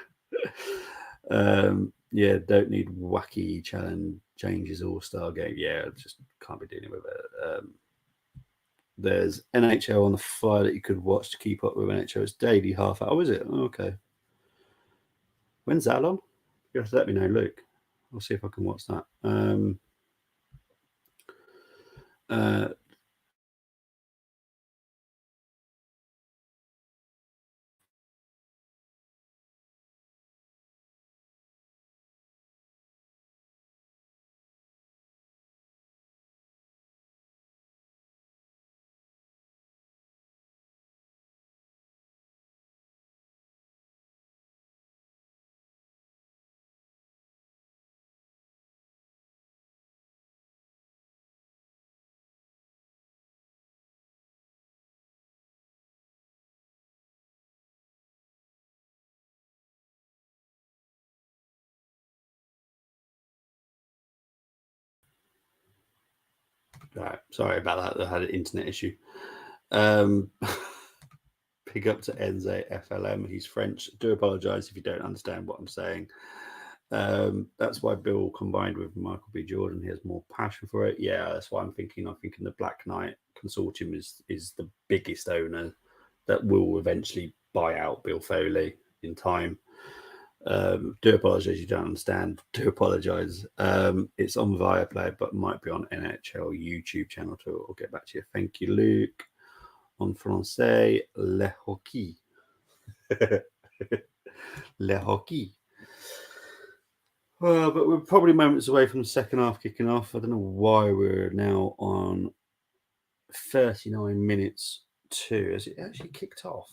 Yeah, don't need wacky challenge changes all-star game. Yeah, just can't be dealing with it. There's NHL on the fly that you could watch to keep up with NHL. It's daily half hour. Oh, is it? Oh, okay. When's that on? You have to let me know, Luke. I'll see if I can watch that. Right, sorry about that. I had an internet issue. Pick up to Enze FLM. He's French. Do apologise if you don't understand what I'm saying. That's why Bill combined with Michael B. Jordan. He has more passion for it. Yeah, that's why I'm thinking. I'm thinking the Black Knight consortium is the biggest owner that will eventually buy out Bill Foley in time. Do apologise you don't understand. Do apologise. It's on Viaplay, but might be on NHL YouTube channel too. I'll get back to you. Thank you, Luke. En français, le hockey. Le hockey. But we're probably moments away from the second half kicking off. I don't know why we're now on 39 minutes to. Has it actually kicked off?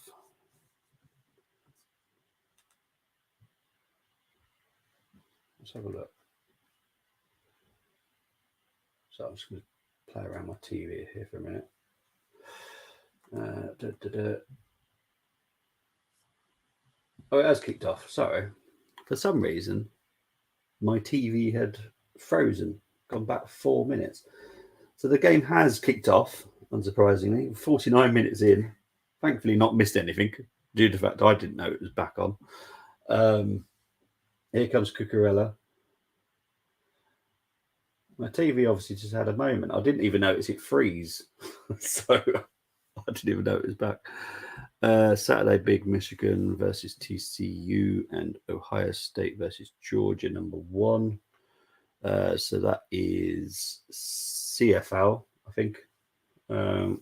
Let's have a look. So I'm just going to play around my TV here for a minute. Oh, it has kicked off. Sorry. For some reason, my TV had frozen, gone back 4 minutes. So the game has kicked off, unsurprisingly, 49 minutes in. Thankfully, not missed anything due to the fact I didn't know it was back on. Here comes Cucurella. My TV obviously just had a moment. I didn't even notice it freeze. So I didn't even know it was back. Saturday, Big Michigan versus TCU and Ohio State versus Georgia, number 1. So that is CFL, I think.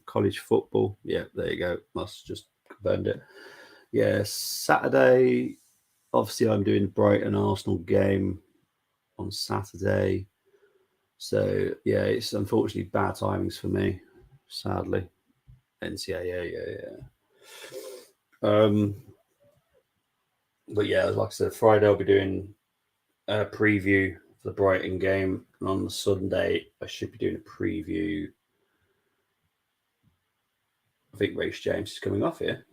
College football. Yeah, there you go. Must just confirmed it. Yeah, Saturday. Obviously, I'm doing Brighton Arsenal game on Saturday. So yeah, it's unfortunately bad timings for me, sadly. NCAA, yeah. But yeah, like I said, Friday I'll be doing a preview for the Brighton game, and on the Sunday I should be doing a preview. I think Reece James is coming off here.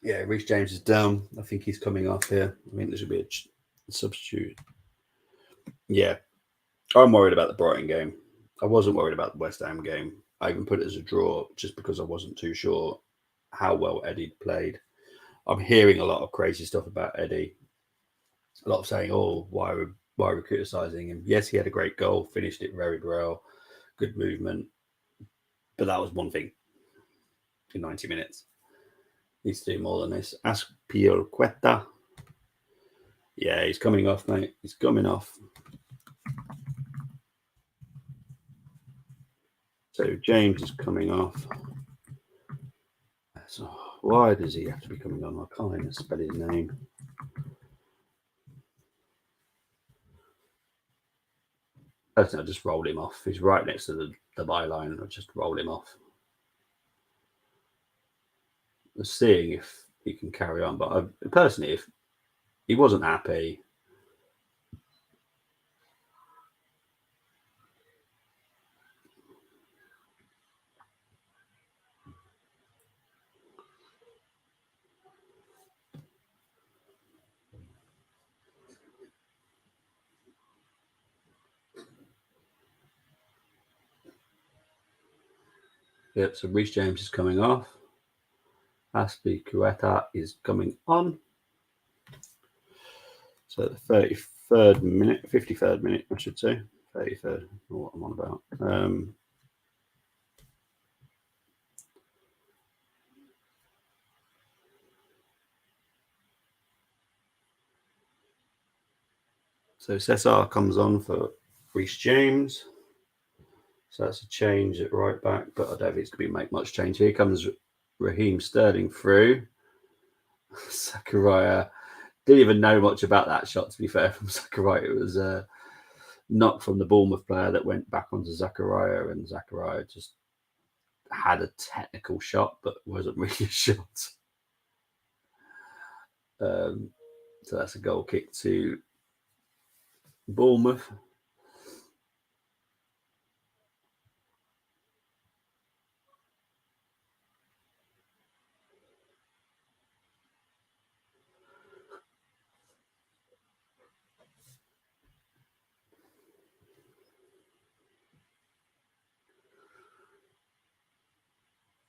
Yeah, Reece James is down. I think he's coming off here. I think there should be a substitute. Yeah, I'm worried about the Brighton game. I wasn't worried about the West Ham game. I even put it as a draw just because I wasn't too sure how well Eddie played. I'm hearing a lot of crazy stuff about Eddie. A lot of saying, "Oh, why are we criticising him?" Yes, he had a great goal, finished it very well, good movement, but that was one thing in 90 minutes. Needs to do more than this. Ask Pierre Quetta. Yeah, he's coming off, mate. He's coming off. So James is coming off. So why does he have to be coming on? I can't even spell his name. I just roll him off. He's right next to the byline. I just roll him off. Seeing if he can carry on. But personally, if he wasn't happy, Yep, so Reece James is coming off. Azpilicueta is coming on. So the 33rd minute, 53rd minute, I should say. 33rd, what I'm on about. So Cesar comes on for Reece James. So that's a change at right back, but I don't think it's going to make much change. Here comes Raheem Sterling through. Zakaria didn't even know much about that shot, to be fair, from Zakaria. It was a knock from the Bournemouth player that went back onto Zakaria, and Zakaria just had a technical shot, but wasn't really a shot. So that's a goal kick to Bournemouth.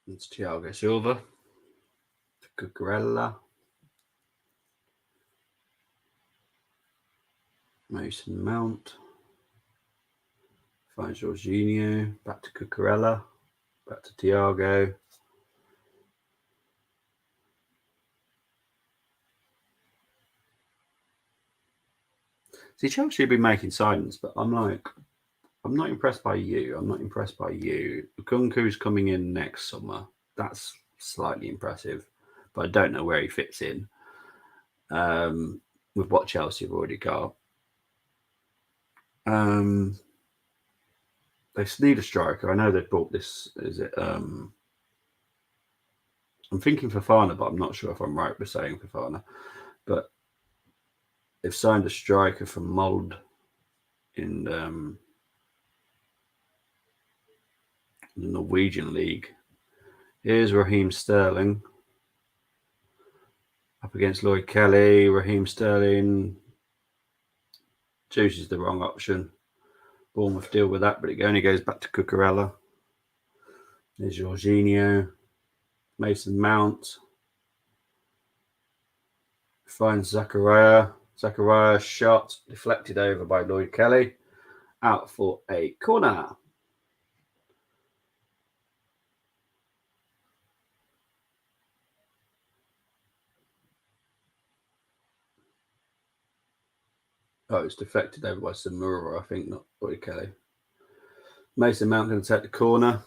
It's Thiago Silva. Cucurella. Mason Mount. Finds Jorginho. Back to Cucurella. Back to Thiago. See, Chelsea have been making signings, but I'm not impressed by you. I'm not impressed by you. Kunku's coming in next summer. That's slightly impressive, but I don't know where he fits in with what Chelsea have already got. They need a striker. I know they've bought this. Is it? I'm thinking Fofana, but I'm not sure if I'm right with saying Fofana. But they've signed a striker from Molde in the Norwegian league. Here's Raheem Sterling up against Lloyd Kelly. Raheem Sterling chooses the wrong option. Bournemouth deal with that, but it only goes back to Cucurella. There's Jorginho. Mason Mount finds Zakaria. Zakaria shot deflected over by Lloyd Kelly. Out for a corner. Oh, it's deflected over by Samura, I think, not Lloyd Kelly. Mason Mount going to take the corner.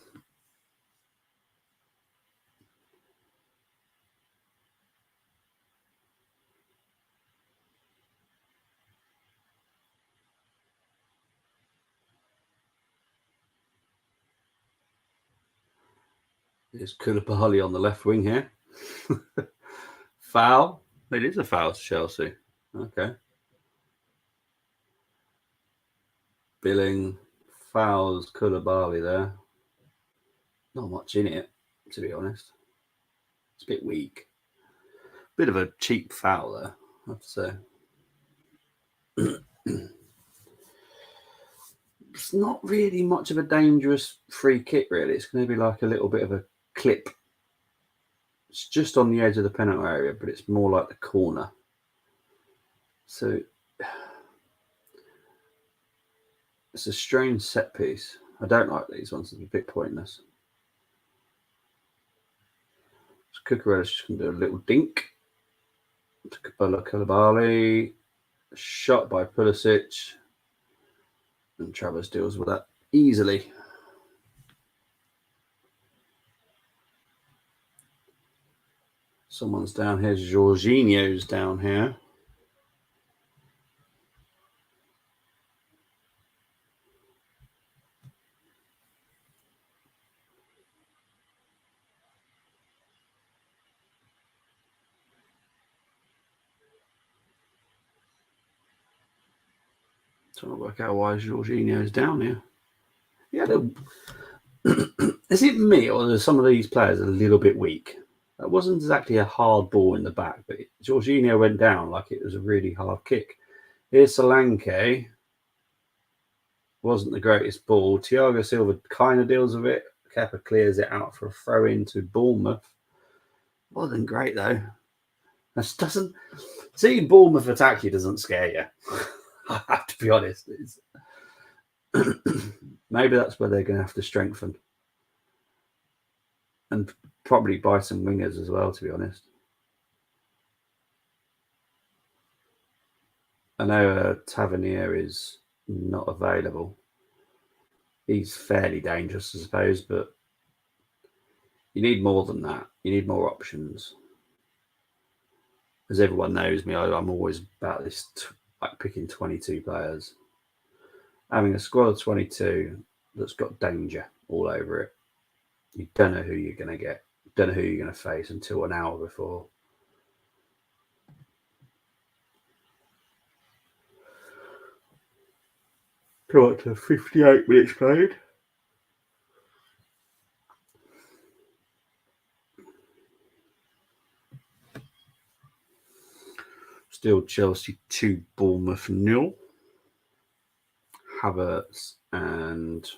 There's Koulibaly on the left wing here. Foul. It is a foul to Chelsea. Okay. Billing fouls Koulibaly there. Not much in it, to be honest. It's a bit weak. Bit of a cheap foul there, I have to say. It's not really much of a dangerous free kick, really. It's going to be like a little bit of a clip. It's just on the edge of the penalty area, but it's more like the corner. So it's a strange set piece. I don't like these ones. They're a bit pointless. So Cucurella's just going to do a little dink to Koulibaly. Shot by Pulisic. And Travers deals with that easily. Someone's down here. Jorginho's down here. Trying to work out why Jorginho's down here. Yeah, is it me or are some of these players a little bit weak? That wasn't exactly a hard ball in the back, but Jorginho went down like it was a really hard kick. Here's Solanke. Wasn't the greatest ball. Thiago Silva kind of deals with it. Kepa clears it out for a throw into Bournemouth. Wasn't great though. That doesn't seeing Bournemouth attack you doesn't scare you. I have to be honest. Maybe that's where they're going to have to strengthen and probably buy some wingers as well. To be honest, I know Tavernier is not available. He's fairly dangerous, I suppose, but you need more than that. You need more options. As everyone knows me, I'm always about this, like picking 22 players. Having a squad of 22 that's got danger all over it. You don't know who you're going to get. You don't know who you're going to face until an hour before. Come up to 58 minutes played. Still Chelsea 2, Bournemouth 0. Havertz and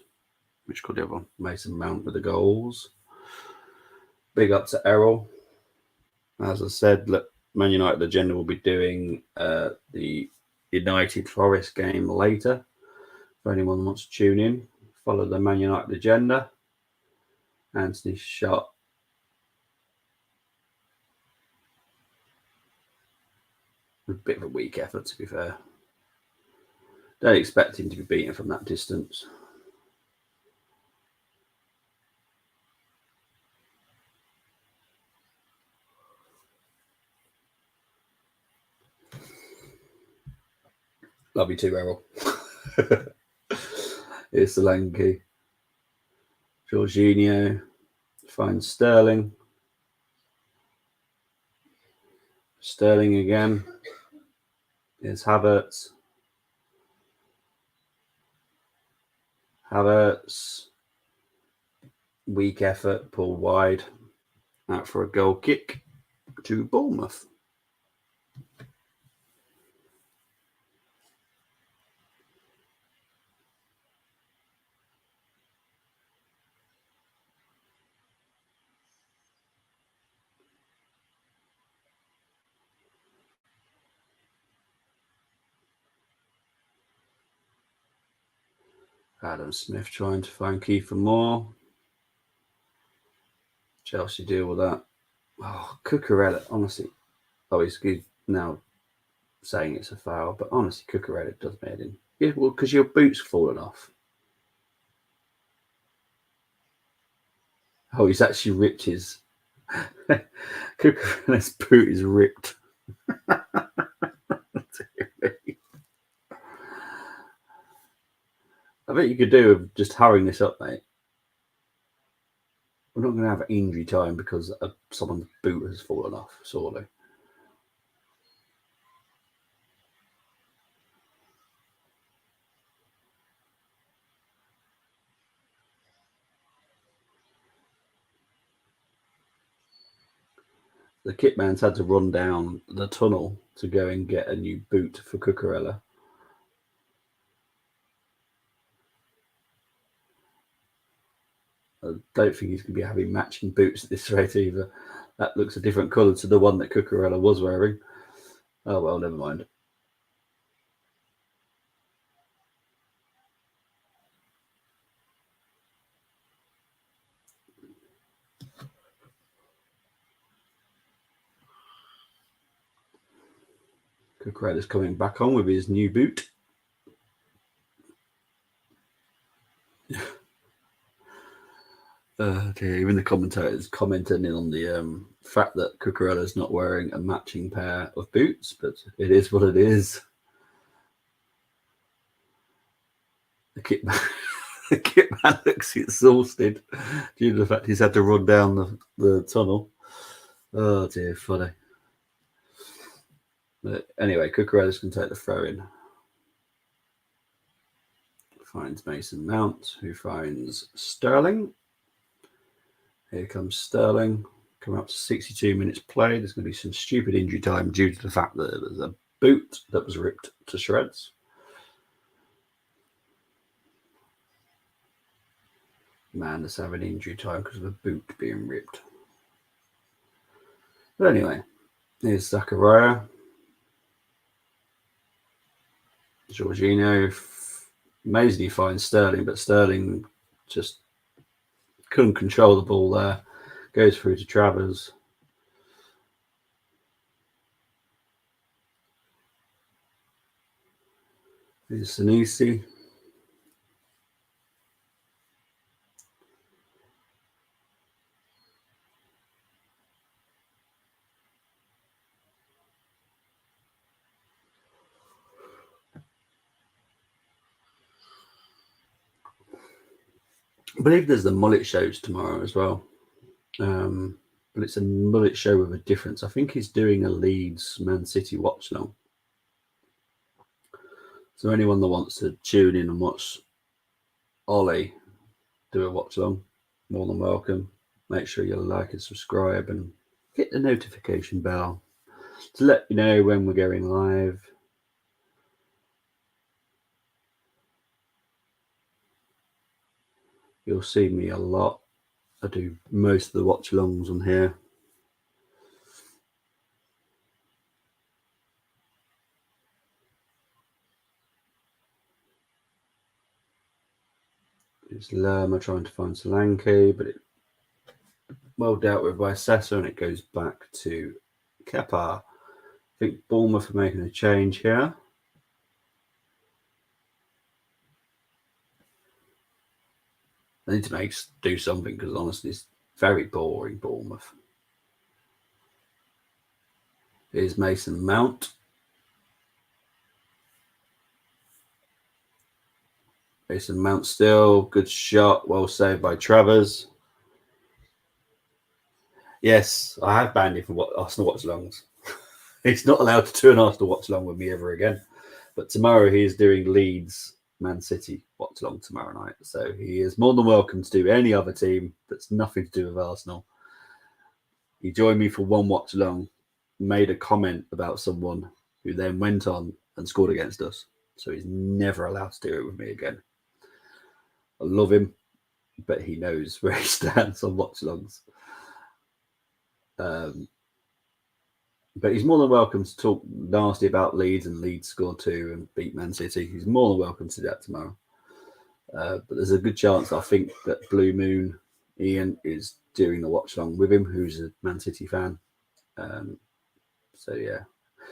which got the other one? Mason Mount with the goals. Big up to Errol. As I said, look, Man United agenda will be doing the United Forest game later. For anyone who wants to tune in, follow the Man United agenda. Anthony shot. A bit of a weak effort, to be fair. Don't expect him to be beaten from that distance. Love you too, Errol. Here's Solanke. Jorginho finds Sterling. Sterling again. Here's Havertz. Havertz. Weak effort, pulled wide. Out for a goal kick to Bournemouth. Adam Smith trying to find Kiefer Moore. Chelsea deal with that. Oh, Cucurella, honestly. Oh, he's now saying it's a foul, but honestly, Cucurella does me head in. Yeah, well, because your boot's fallen off. Oh, he's actually ripped his. Cucurella's boot is ripped. I bet you could do with just hurrying this up, mate. We're not going to have injury time because someone's boot has fallen off, surely. The kit man's had to run down the tunnel to go and get a new boot for Cucurella. I don't think he's going to be having matching boots at this rate either. That looks a different colour to the one that Cucurella was wearing. Oh, well, never mind. Cucurella's coming back on with his new boot. Dear, even the commentators commenting on the fact that Cucurella's not wearing a matching pair of boots, but it is what it is. The kit man looks exhausted due to the fact he's had to run down the tunnel. Oh dear, funny. But anyway, Cucurella's can take the throw in. Finds Mason Mount, who finds Sterling. Here comes Sterling. Coming up to 62 minutes played. There's going to be some stupid injury time due to the fact that there's a boot that was ripped to shreds. man that's having injury time because of a boot being ripped. But anyway, here's Zachariah. Jorginho amazingly finds Sterling, but Sterling just couldn't control the ball there. Goes through to Travers. Here's Sinisi. I believe there's the mullet shows tomorrow as well. But it's a mullet show with a difference. I think he's doing a Leeds Man City watch-along. So anyone that wants to tune in and watch Ollie do a watch-along, more than welcome. Make sure you like and subscribe and hit the notification bell to let you know when we're going live. You'll see me a lot. I do most of the watch-alongs on here. It's Lerma trying to find Solanke, but it well dealt with by Sessa, and it goes back to Kepa. I think Bournemouth are making a change here. They need to do something because honestly, it's very boring, Bournemouth. Here's Mason Mount. Mason Mount still. Good shot. Well saved by Travers. Yes, I have banned him from Arsenal watch-alongs. He's not allowed to do an Arsenal watch-along with me ever again. But tomorrow he is doing Leeds Man City watch-along tomorrow night. So he is more than welcome to do any other team that's nothing to do with Arsenal. He joined me for one watch-along, made a comment about someone who then went on and scored against us. So he's never allowed to do it with me again. I love him, but he knows where he stands on watch-alongs. But he's more than welcome to talk nasty about Leeds, and Leeds scored 2 and beat Man City. He's more than welcome to do that tomorrow. But there's a good chance I think that Blue Moon Ian is doing the watch-along with him, who's a Man City fan. So yeah,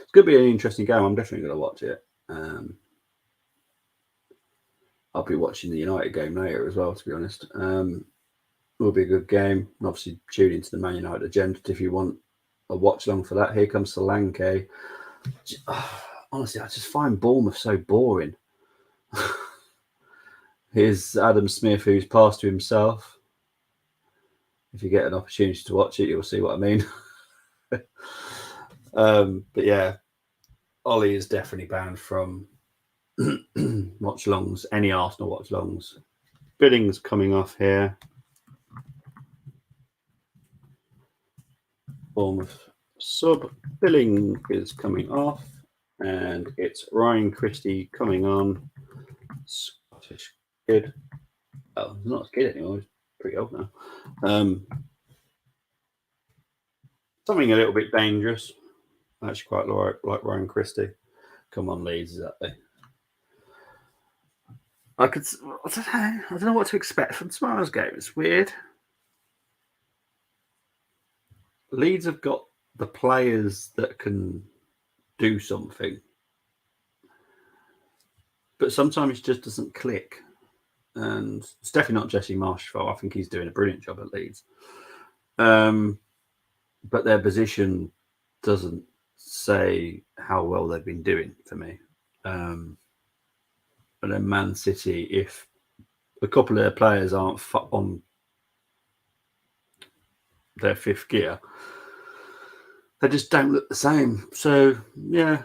it's going to be an interesting game. I'm definitely going to watch it. I'll be watching the United game later as well, to be honest. Will be a good game. And obviously, tune into the Man United agenda if you want a watch along for that. Here comes Solanke. Honestly, I just find Bournemouth so boring. Here's Adam Smith, who's passed to himself. If you get an opportunity to watch it, you'll see what I mean. But yeah, Ollie is definitely banned from watch-alongs, any Arsenal watch-alongs. Bidding's coming off here. Bournemouth sub billing is coming off, and it's Ryan Christie coming on. Scottish kid. Oh, he's not a kid anymore. He's pretty old now. Something a little bit dangerous. I actually quite like Ryan Christie. Come on, Leeds, exactly. I don't know what to expect from tomorrow's game. It's weird. Leeds have got the players that can do something, but sometimes it just doesn't click. And it's definitely not Jesse Marsh's fault. I think he's doing a brilliant job at Leeds. But their position doesn't say how well they've been doing for me. And then Man City, if a couple of their players aren't on their fifth gear, they just don't look the same. So, yeah,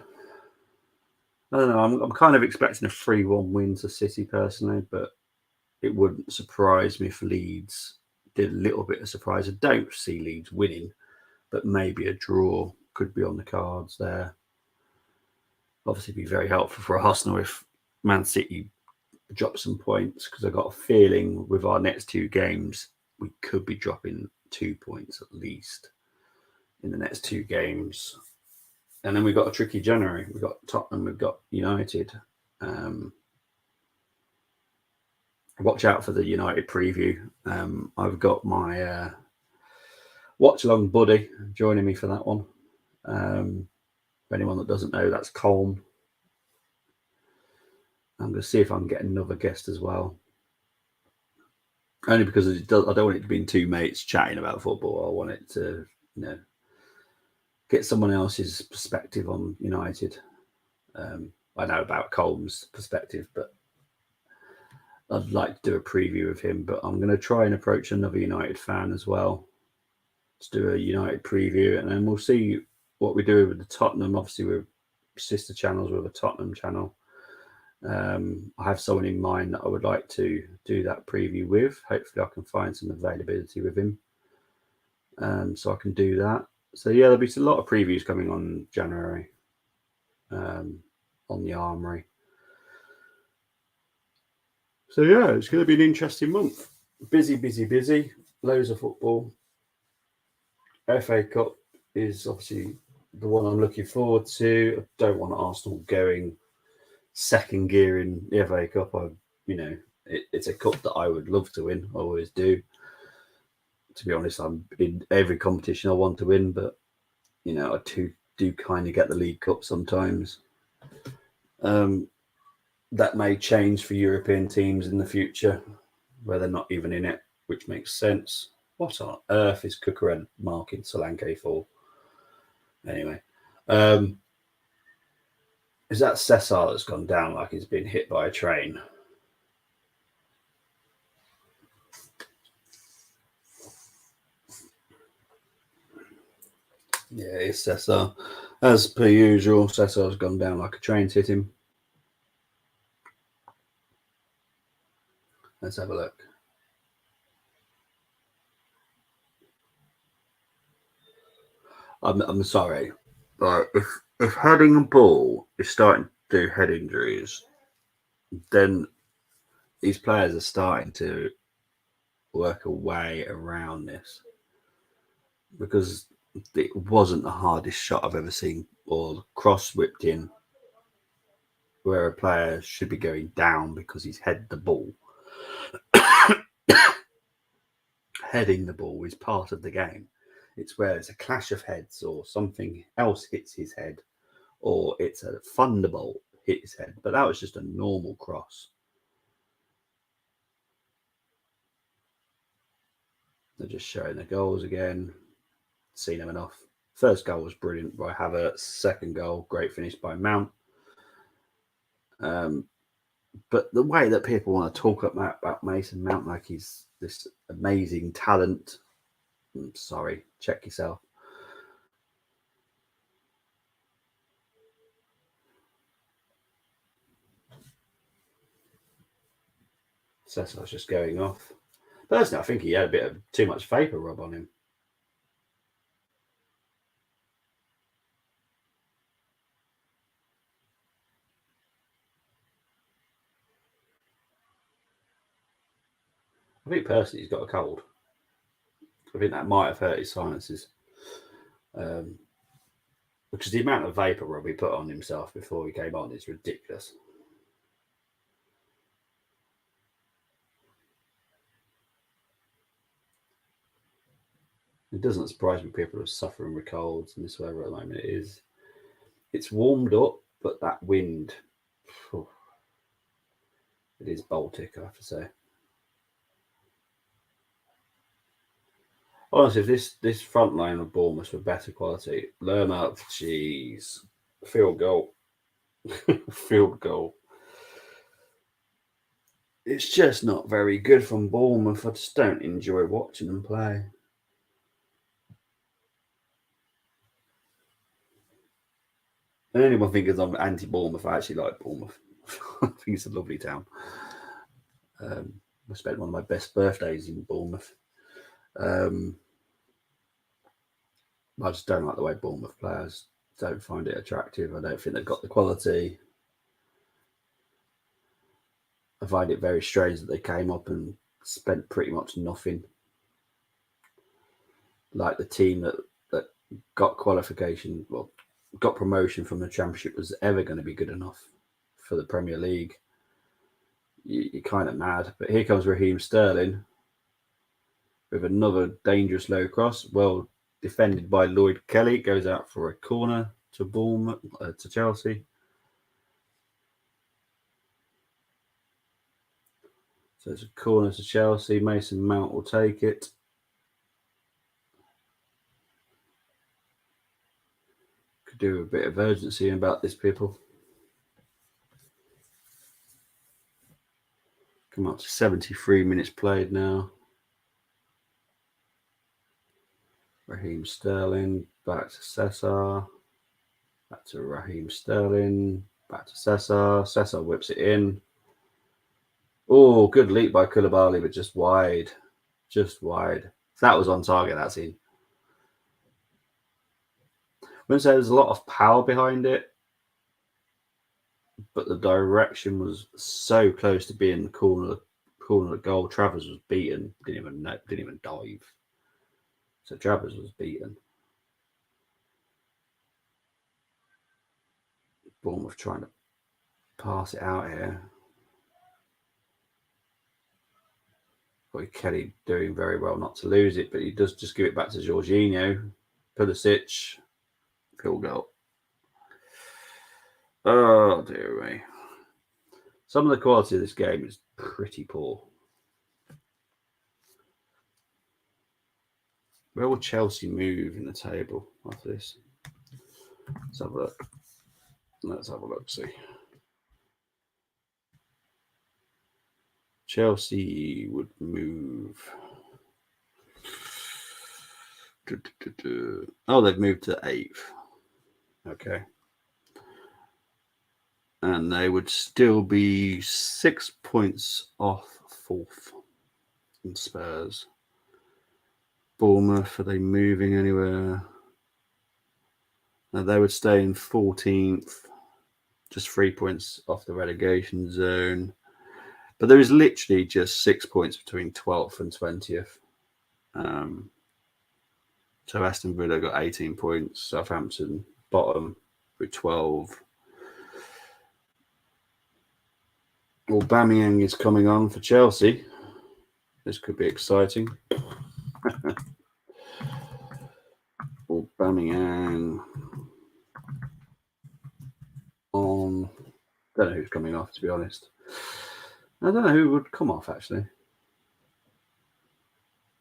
I don't know. I'm kind of expecting a 3-1 win to City personally, but it wouldn't surprise me if Leeds did a little bit of surprise. I don't see Leeds winning, but maybe a draw could be on the cards there. Obviously, be very helpful for Arsenal if Man City drop some points because I've got a feeling with our next 2 games we could be dropping 2 points at least in the next 2 games. And then we've got a tricky January. We've got Tottenham, we've got United. Watch out for the United preview. I've got my Watchalong buddy joining me for that one. For anyone that doesn't know, that's Colm. I'm going to see if I can get another guest as well. Only because I don't want it to be 2 mates chatting about football. I want it to, get someone else's perspective on United. I know about Colm's perspective, but I'd like to do a preview of him. But I'm going to try and approach another United fan as well to do a United preview, and then we'll see what we do with the Tottenham. Obviously, we're sister channels with a Tottenham channel. I have someone in mind that I would like to do that preview with. Hopefully I can find some availability with him, so I can do that. So yeah, there'll be a lot of previews coming on January on the Armoury. So yeah, it's going to be an interesting month. Busy. Loads of football. FA Cup is obviously the one I'm looking forward to. I don't want Arsenal going second gear in the FA Cup. It's a cup that I would love to win. I always do. To be honest, I'm in every competition I want to win, but I do kind of get the League Cup sometimes. That may change for European teams in the future, where they're not even in it, which makes sense. What on earth is Kukured marking Solanke for? Anyway, is that Cesar that's gone down like he's been hit by a train? Yeah, it's Cesar. As per usual, Cesar's gone down like a train's hit him. Let's have a look. I'm sorry, but if heading a ball is starting to do head injuries, then these players are starting to work a way around this, because it wasn't the hardest shot I've ever seen, or cross whipped in, where a player should be going down because he's headed the ball. Heading the ball is part of the game. It's where it's a clash of heads or something else hits his head, or it's a thunderbolt hit his head. But that was just a normal cross. They're just showing the goals again. Seen them enough. First goal was brilliant by Havertz. Second goal, great finish by Mount. But the way that people want to talk about Mason Mount like he's this amazing talent, I'm sorry, check yourself. Cesar's just going off. Personally, I think he had a bit of too much vapor rub on him. I think personally he's got a cold. I think that might have hurt his sinuses. Because the amount of vapor rub he put on himself before he came on is ridiculous. It doesn't surprise me people are suffering with colds and this weather at the moment. It's warmed up, but that wind, it is Baltic, I have to say. Honestly, if this front line of Bournemouth were better quality, Lerma, jeez, field goal. Field goal. It's just not very good from Bournemouth. I just don't enjoy watching them play. And anyone thinks I'm anti-Bournemouth, I actually like Bournemouth. I think it's a lovely town. I spent one of my best birthdays in Bournemouth. I just don't like the way Bournemouth players. Don't find it attractive. I don't think they've got the quality. I find it very strange that they came up and spent pretty much nothing. Like the team that got qualification, well, got promotion from the Championship was ever going to be good enough for the Premier League. You're kind of mad. But here comes Raheem Sterling with another dangerous low cross. Well defended by Lloyd Kelly. Goes out for a corner to Bournemouth, to Chelsea. So it's a corner to Chelsea. Mason Mount will take it. Could do a bit of urgency about this, people. Come up to 73 minutes played now. Raheem Sterling, back to Cesar. Back to Raheem Sterling, back to Cesar. Cesar whips it in. Oh, good leap by Koulibaly, but just wide. Just wide. That was on target, that scene. I wouldn't say there's a lot of power behind it, but the direction was so close to being the corner of the goal. Travers was beaten. Didn't even dive. So Travers was beaten. Bournemouth trying to pass it out here. Boy, Kelly doing very well not to lose it, but he does just give it back to Jorginho. Pulisic, field goal. Oh, dear me. Some of the quality of this game is pretty poor. Where will Chelsea move in the table after this? Let's have a look. See. Chelsea would move. Oh, they've moved to 8th. Okay. And they would still be 6 points off 4th in Spurs. Bournemouth, are they moving anywhere? No, they would stay in 14th, just 3 points off the relegation zone. But there is literally just 6 points between 12th and 20th. So Aston Villa got 18 points, Southampton bottom with 12. Aubameyang is coming on for Chelsea. This could be exciting. Aubameyang on. Don't know who's coming off, to be honest. I don't know who would come off, actually.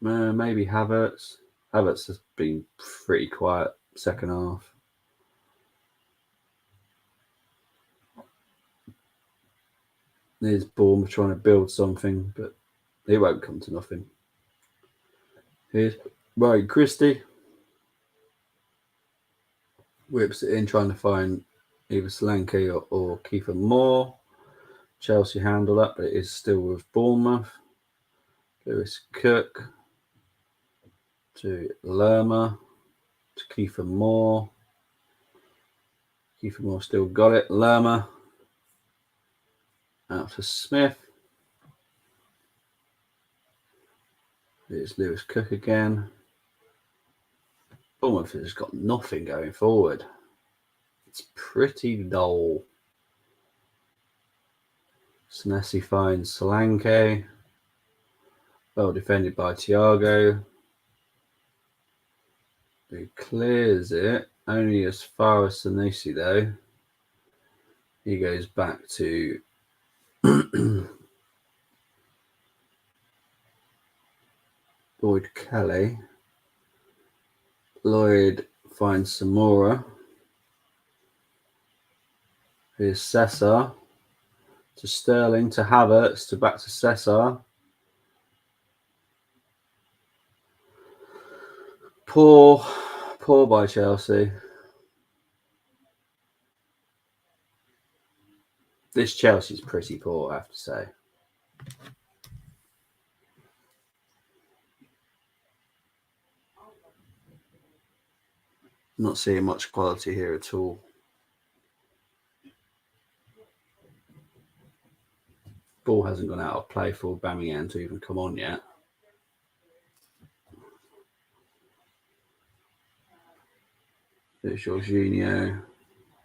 Maybe Havertz. Havertz has been pretty quiet second half. There's Bournemouth trying to build something, but it won't come to nothing. Here's Ryan Christie. Whips it in, trying to find either Solanke or Kiefer Moore. Chelsea handle that, but it is still with Bournemouth. Lewis Cook to Lerma to Kiefer Moore. Kiefer Moore still got it. Lerma out to Smith. It's Lewis Cook again. Bournemouth has got nothing going forward. It's pretty dull. Senesi finds Solanke. Well defended by Thiago. He clears it. Only as far as Senesi, though. He goes back to Lloyd Kelly. Lloyd finds Samora. Here's Cesar to Sterling to Havertz to back to Cesar. Poor by Chelsea. This Chelsea's pretty poor, I have to say. Not seeing much quality here at all. Ball hasn't gone out of play for Aubameyang to even come on yet. There's Jorginho.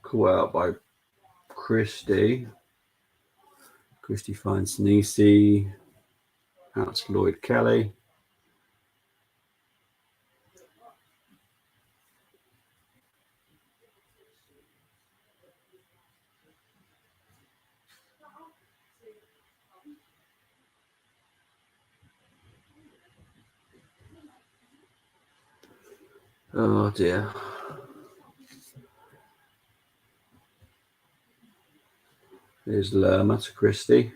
Caught out by Christie. Christie finds Nisi. Out to Lloyd Kelly. Oh dear. There's Lerma to Christie.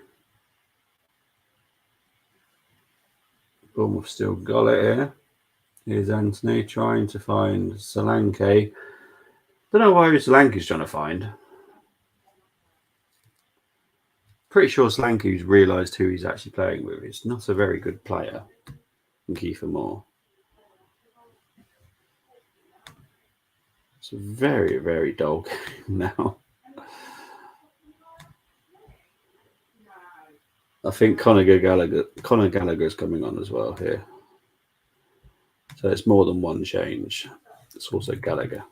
Bournemouth still got it here. Here's Anthony trying to find Solanke. Don't know why Solanke's trying to find. Pretty sure Solanke's realised who he's actually playing with. He's not a very good player. And Kiefer Moore. It's a very, very dull game now. I think Conor Gallagher's coming on as well here. So it's more than one change. It's also Gallagher.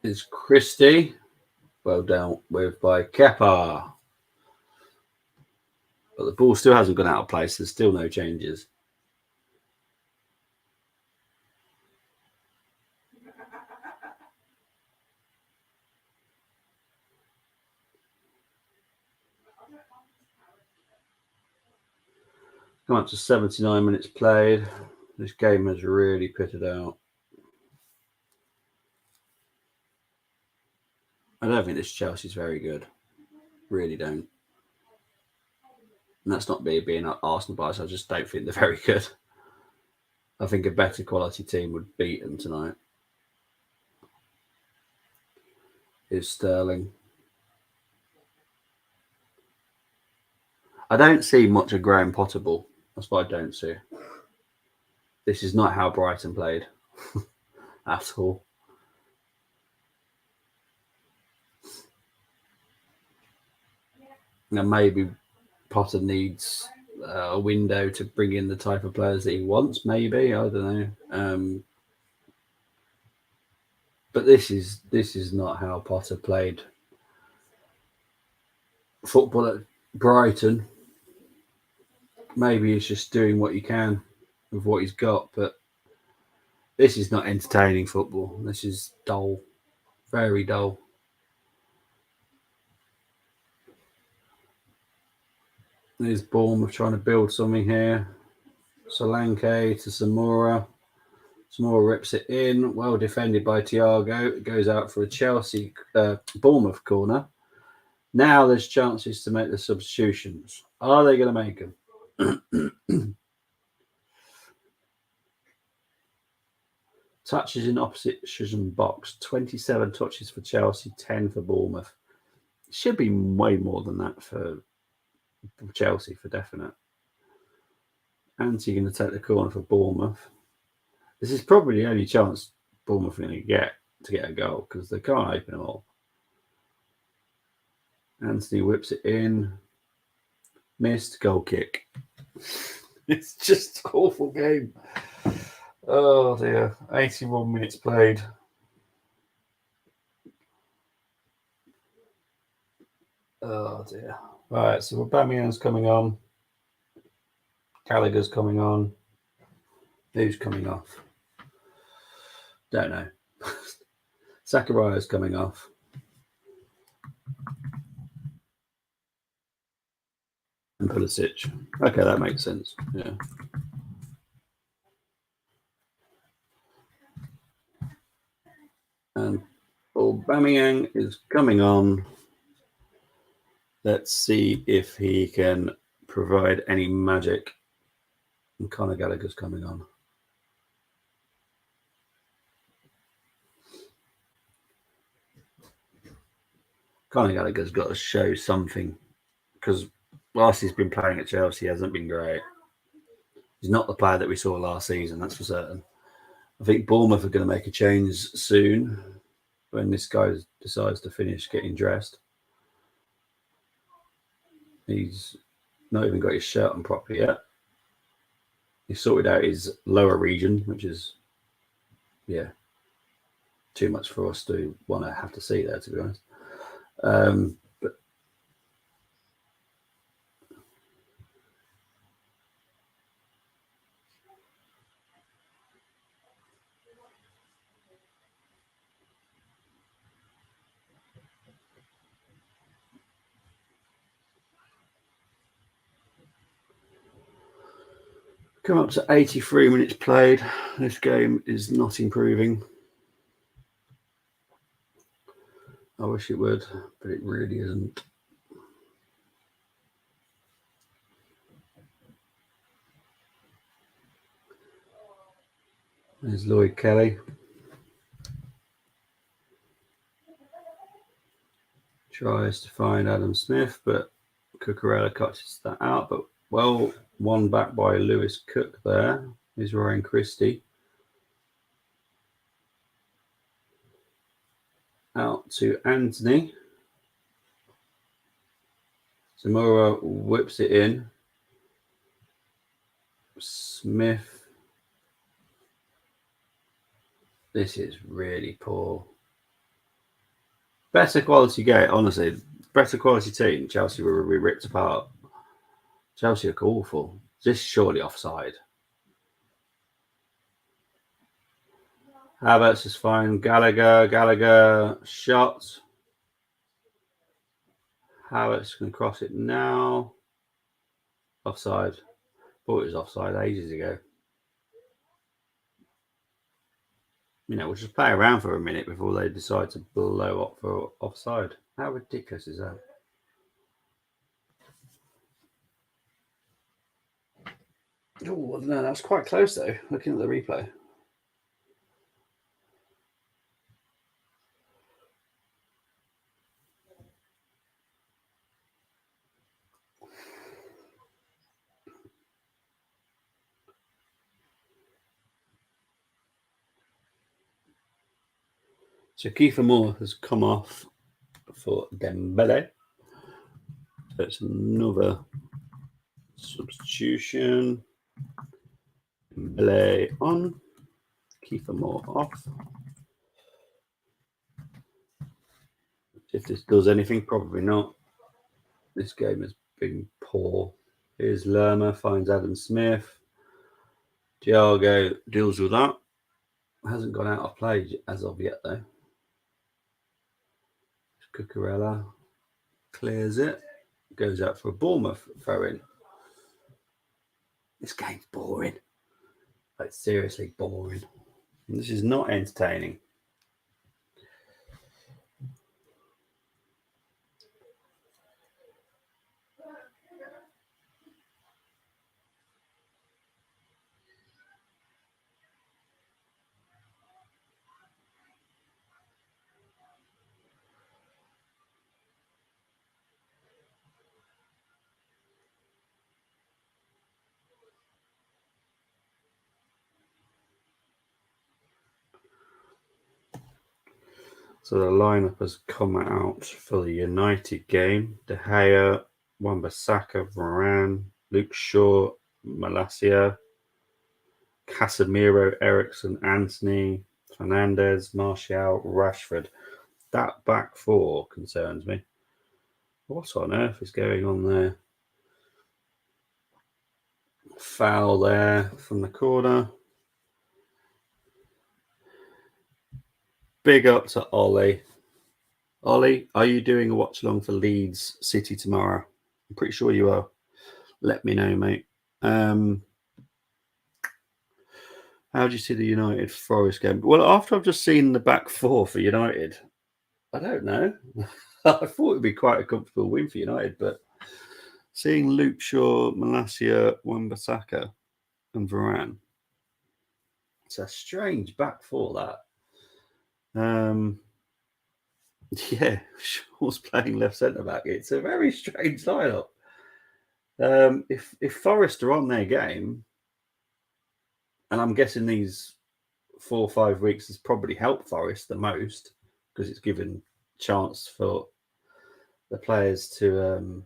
Is Christie. Well dealt with by Kepa. But the ball still hasn't gone out of place. There's still no changes. Come up to 79 minutes played. This game has really pitted out. I don't think this Chelsea's very good. Really don't. And that's not me being an Arsenal bias. I just don't think they're very good. I think a better quality team would beat them tonight. Is Sterling. I don't see much of Graham Potter ball. That's what I don't see. This is not how Brighton played at all. Now maybe Potter needs a window to bring in the type of players that he wants. Maybe, I don't know. But this is not how Potter played football at Brighton. Maybe he's just doing what he can with what he's got, but this is not entertaining football. This is dull, very dull. There's Bournemouth trying to build something here. Solanke to Zamora. Zamora rips it in. Well defended by Thiago. It goes out for a Bournemouth corner. Now there's chances to make the substitutions. Are they going to make them? Touches in opposition box. 27 touches for Chelsea, 10 for Bournemouth. It should be way more than that for Chelsea, for definite. Anti going to take the corner for Bournemouth. This is probably the only chance Bournemouth are going to get a goal because they can't open them all. Anthony whips it in. Missed. Goal kick. It's just an awful game. Oh dear. 81 minutes played. Oh dear. Right, so Aubameyang's coming on. Gallagher's coming on. Who's coming off? Don't know. Sakaraya's coming off. And Pulisic. Okay, that makes sense. Yeah. And Aubameyang is coming on. Let's see if he can provide any magic. And Conor Gallagher's coming on. Conor Gallagher's got to show something because whilst he's been playing at Chelsea, he hasn't been great. He's not the player that we saw last season, that's for certain. I think Bournemouth are going to make a change soon when this guy decides to finish getting dressed. He's not even got his shirt on properly yet. He sorted out his lower region, which is, yeah, too much for us to want to have to see there, to be honest. But come up to 83 minutes played. This game is not improving. I wish it would, but it really isn't. There's Lloyd Kelly. Tries to find Adam Smith, but Cucurella cuts that out. But well, one back by Lewis Cook there. Is Ryan Christie. Out to Anthony. Zamora whips it in. Smith. This is really poor. Better quality game, honestly. Better quality team. Chelsea will be ripped apart. Chelsea are awful. This is surely offside. Havertz is fine. Gallagher shot. Havertz can cross it now. Offside. Thought it was offside ages ago. You know, we'll just play around for a minute before they decide to blow up for offside. How ridiculous is that? Oh, no, that was quite close though, looking at the replay. So Kiefer Moore has come off for Dembele. So it's another substitution. Dembele on. Kiefer Moore off. If this does anything, probably not. This game has been poor. Here's Lerma, finds Adam Smith. Thiago deals with that. Hasn't gone out of play as of yet, though. Cucurella clears it. Goes out for a Bournemouth throw-in. This game's boring. Like, seriously boring. This is not entertaining. So the lineup has come out for the United game. De Gea, Wan-Bissaka, Varane, Luke Shaw, Malacia, Casemiro, Ericsson, Anthony, Fernandez, Martial, Rashford. That back four concerns me. What on earth is going on there? Foul there from the corner. Big up to Ollie. Ollie, are you doing a watch along for Leeds City tomorrow? I'm pretty sure you are. Let me know, mate. How do you see the United Forest game? Well, after I've just seen the back four for United, I don't know. I thought it would be quite a comfortable win for United, but seeing Luke Shaw, Malacia, Wan-Bissaka, and Varane, it's a strange back four, that. Yeah, Shaw's playing left centre back. It's a very strange lineup. If Forest are on their game, and I'm guessing these 4 or 5 weeks has probably helped Forest the most because it's given chance for the players to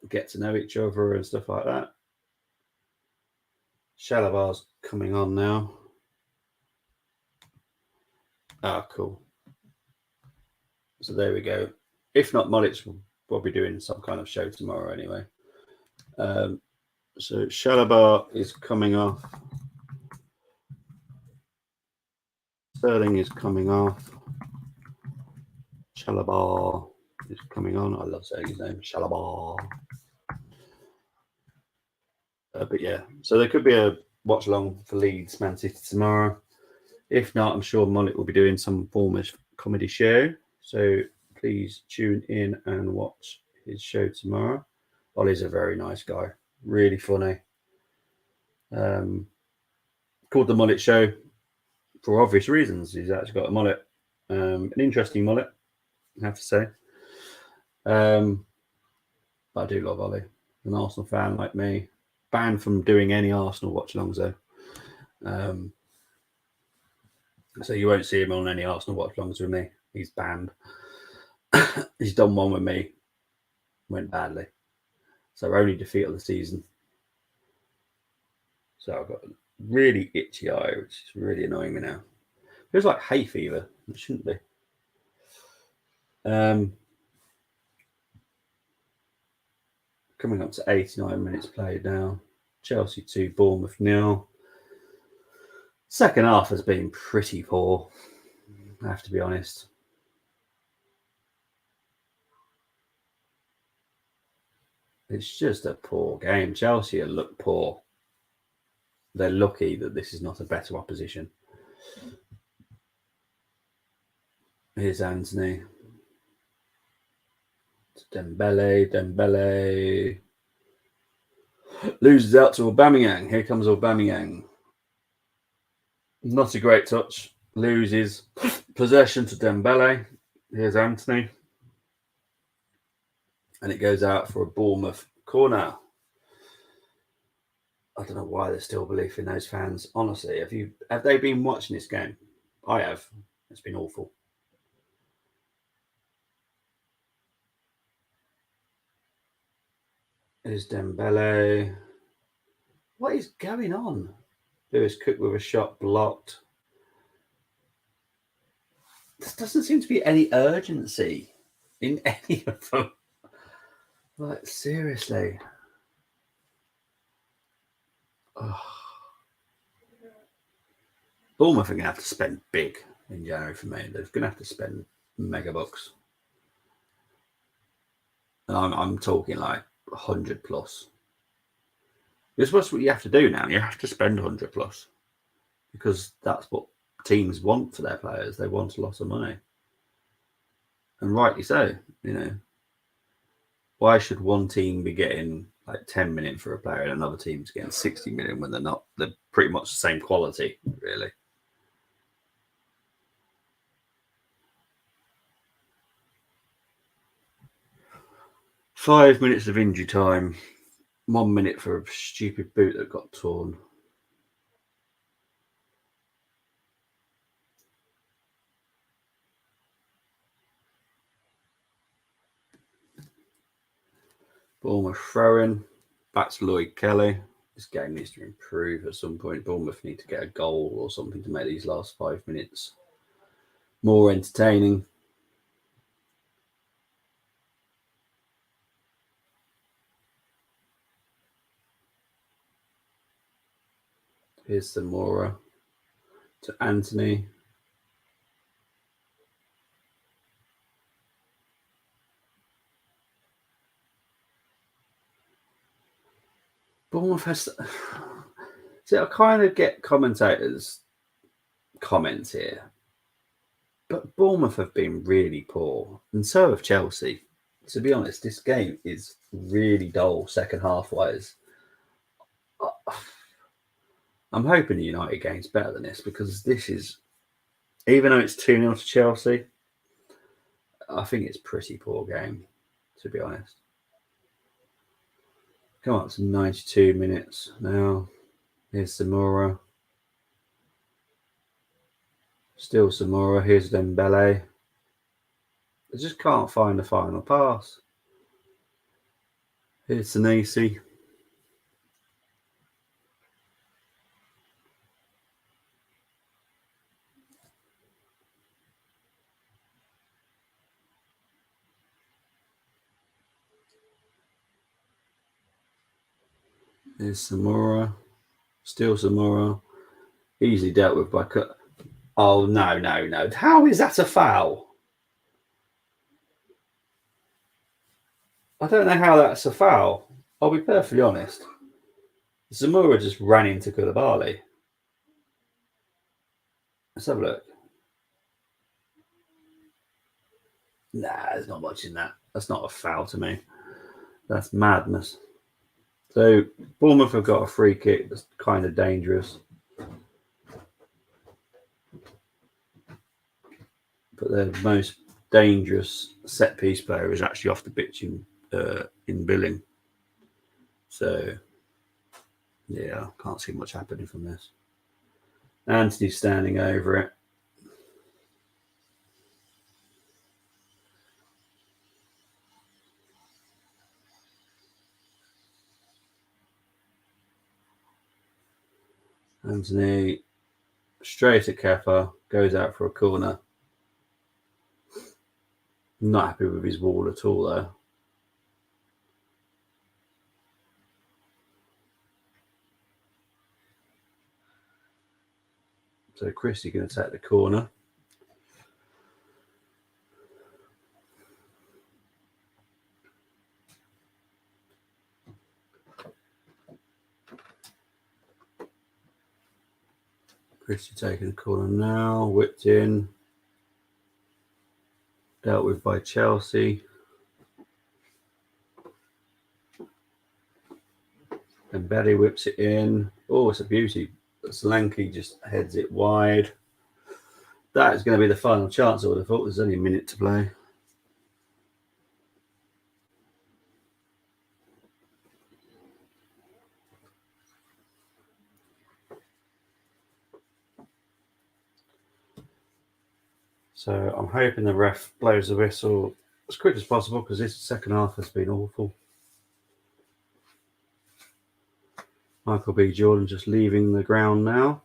get to know each other and stuff like that. Shalabar's coming on now. Ah, cool. So there we go. If not, Molich will be doing some kind of show tomorrow anyway. So Shalabar is coming off. Sterling is coming off. Shalabar is coming on. I love saying his name, Shalabar. But yeah, so there could be a watch along for Leeds Man City tomorrow. If not, I'm sure Mullet will be doing some form of comedy show. So please tune in and watch his show tomorrow. Ollie's a very nice guy, really funny. Called the Mullet Show for obvious reasons. He's actually got a mullet, an interesting mullet, I have to say. But I do love Ollie. An Arsenal fan like me, banned from doing any Arsenal watch-alongs though. So you won't see him on any Arsenal watch-alongs with me. He's banned. He's done one with me. Went badly. So our only defeat of the season. So I've got a really itchy eye, which is really annoying me now. Feels like hay fever. It shouldn't be. Coming up to 89 minutes played now. Chelsea 2, Bournemouth 0. Second half has been pretty poor, I have to be honest. It's just a poor game. Chelsea look poor. They're lucky that this is not a better opposition. Here's Anthony. Dembele. Loses out to Aubameyang. Here comes Aubameyang. Not a great touch. Loses possession to Dembele. Here's Anthony. And it goes out for a Bournemouth corner. I don't know why there's still belief in those fans. Honestly, have they been watching this game? I have. It's been awful. Here's Dembele. What is going on? Lewis Cook with a shot blocked. There doesn't seem to be any urgency in any of them. Like, seriously. Oh. Bournemouth are going to have to spend big in January for me. They're going to have to spend mega bucks. And I'm talking like 100 plus. This is what you have to do now. You have to spend 100 plus because that's what teams want for their players. They want a lot of money. And rightly so, you know. Why should one team be getting like 10 million for a player and another team's getting 60 million when they're not? They're pretty much the same quality, really. Five minutes of injury time. 1 minute for a stupid boot that got torn. Bournemouth throwing. Back to Lloyd Kelly. This game needs to improve at some point. Bournemouth need to get a goal or something to make these last 5 minutes more entertaining. Here's Zamora to Anthony. Bournemouth has... See, I kind of get commentators' comments here. But Bournemouth have been really poor. And so have Chelsea. To be honest, this game is really dull second half-wise. I'm hoping the United game's better than this because this is... Even though it's 2-0 to Chelsea, I think it's a pretty poor game, to be honest. Come on, it's 92 minutes now. Here's Zamora. Still Samora. Here's Dembele. I just can't find the final pass. Here's Senesi. Here's Samora. Still Samora. Easily dealt with by cut. Oh, no. How is that a foul? I don't know how that's a foul. I'll be perfectly honest. Zamora just ran into Koulibaly. Let's have a look. Nah, there's not much in that. That's not a foul to me. That's madness. So Bournemouth have got a free kick that's kind of dangerous. But their most dangerous set piece player is actually off the pitch in Billing. So yeah, I can't see much happening from this. Anthony's standing over it. Anthony straight at Kepa, goes out for a corner. Not happy with his wall at all, though. So Christie going to take the corner. Christie taking the corner now, whipped in. Dealt with by Chelsea. And Betty whips it in. Oh, it's a beauty. Solanke just heads it wide. That is going to be the final chance, I would have thought. There's only a minute to play. So I'm hoping the ref blows the whistle as quick as possible because this second half has been awful. Michael B. Jordan just leaving the ground now.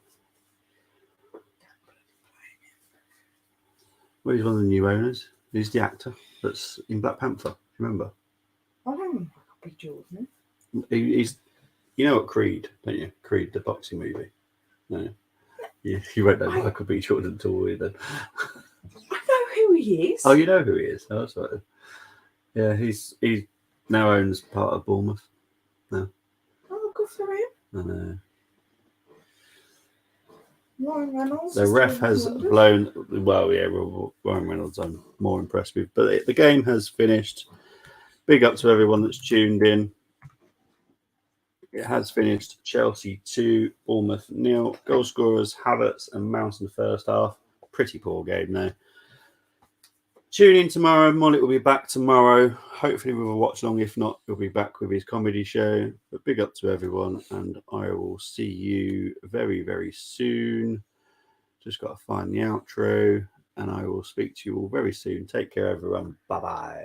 Well, he's one of the new owners. He's the actor that's in Black Panther. Remember? I don't know Michael B. Jordan. He's, you know what Creed, don't you? Creed, the boxing movie. No, you won't know Michael B. Jordan at all either. I know who he is. Oh, you know who he is. Oh, that's right. Yeah, he now owns part of Bournemouth. No. Oh, good for him. I know. Ryan Reynolds. The ref has blown. Well, yeah, Ryan Reynolds I'm more impressed with. But the game has finished. Big up to everyone that's tuned in. It has finished. Chelsea 2, Bournemouth 0. Goal scorers Havertz and Mount in the first half. Pretty poor game there. Tune in tomorrow. Mollet will be back tomorrow. Hopefully with a watch long. If not, he'll be back with his comedy show. But big up to everyone, and I will see you very, very soon. Just got to find the outro, and I will speak to you all very soon. Take care, everyone. Bye-bye.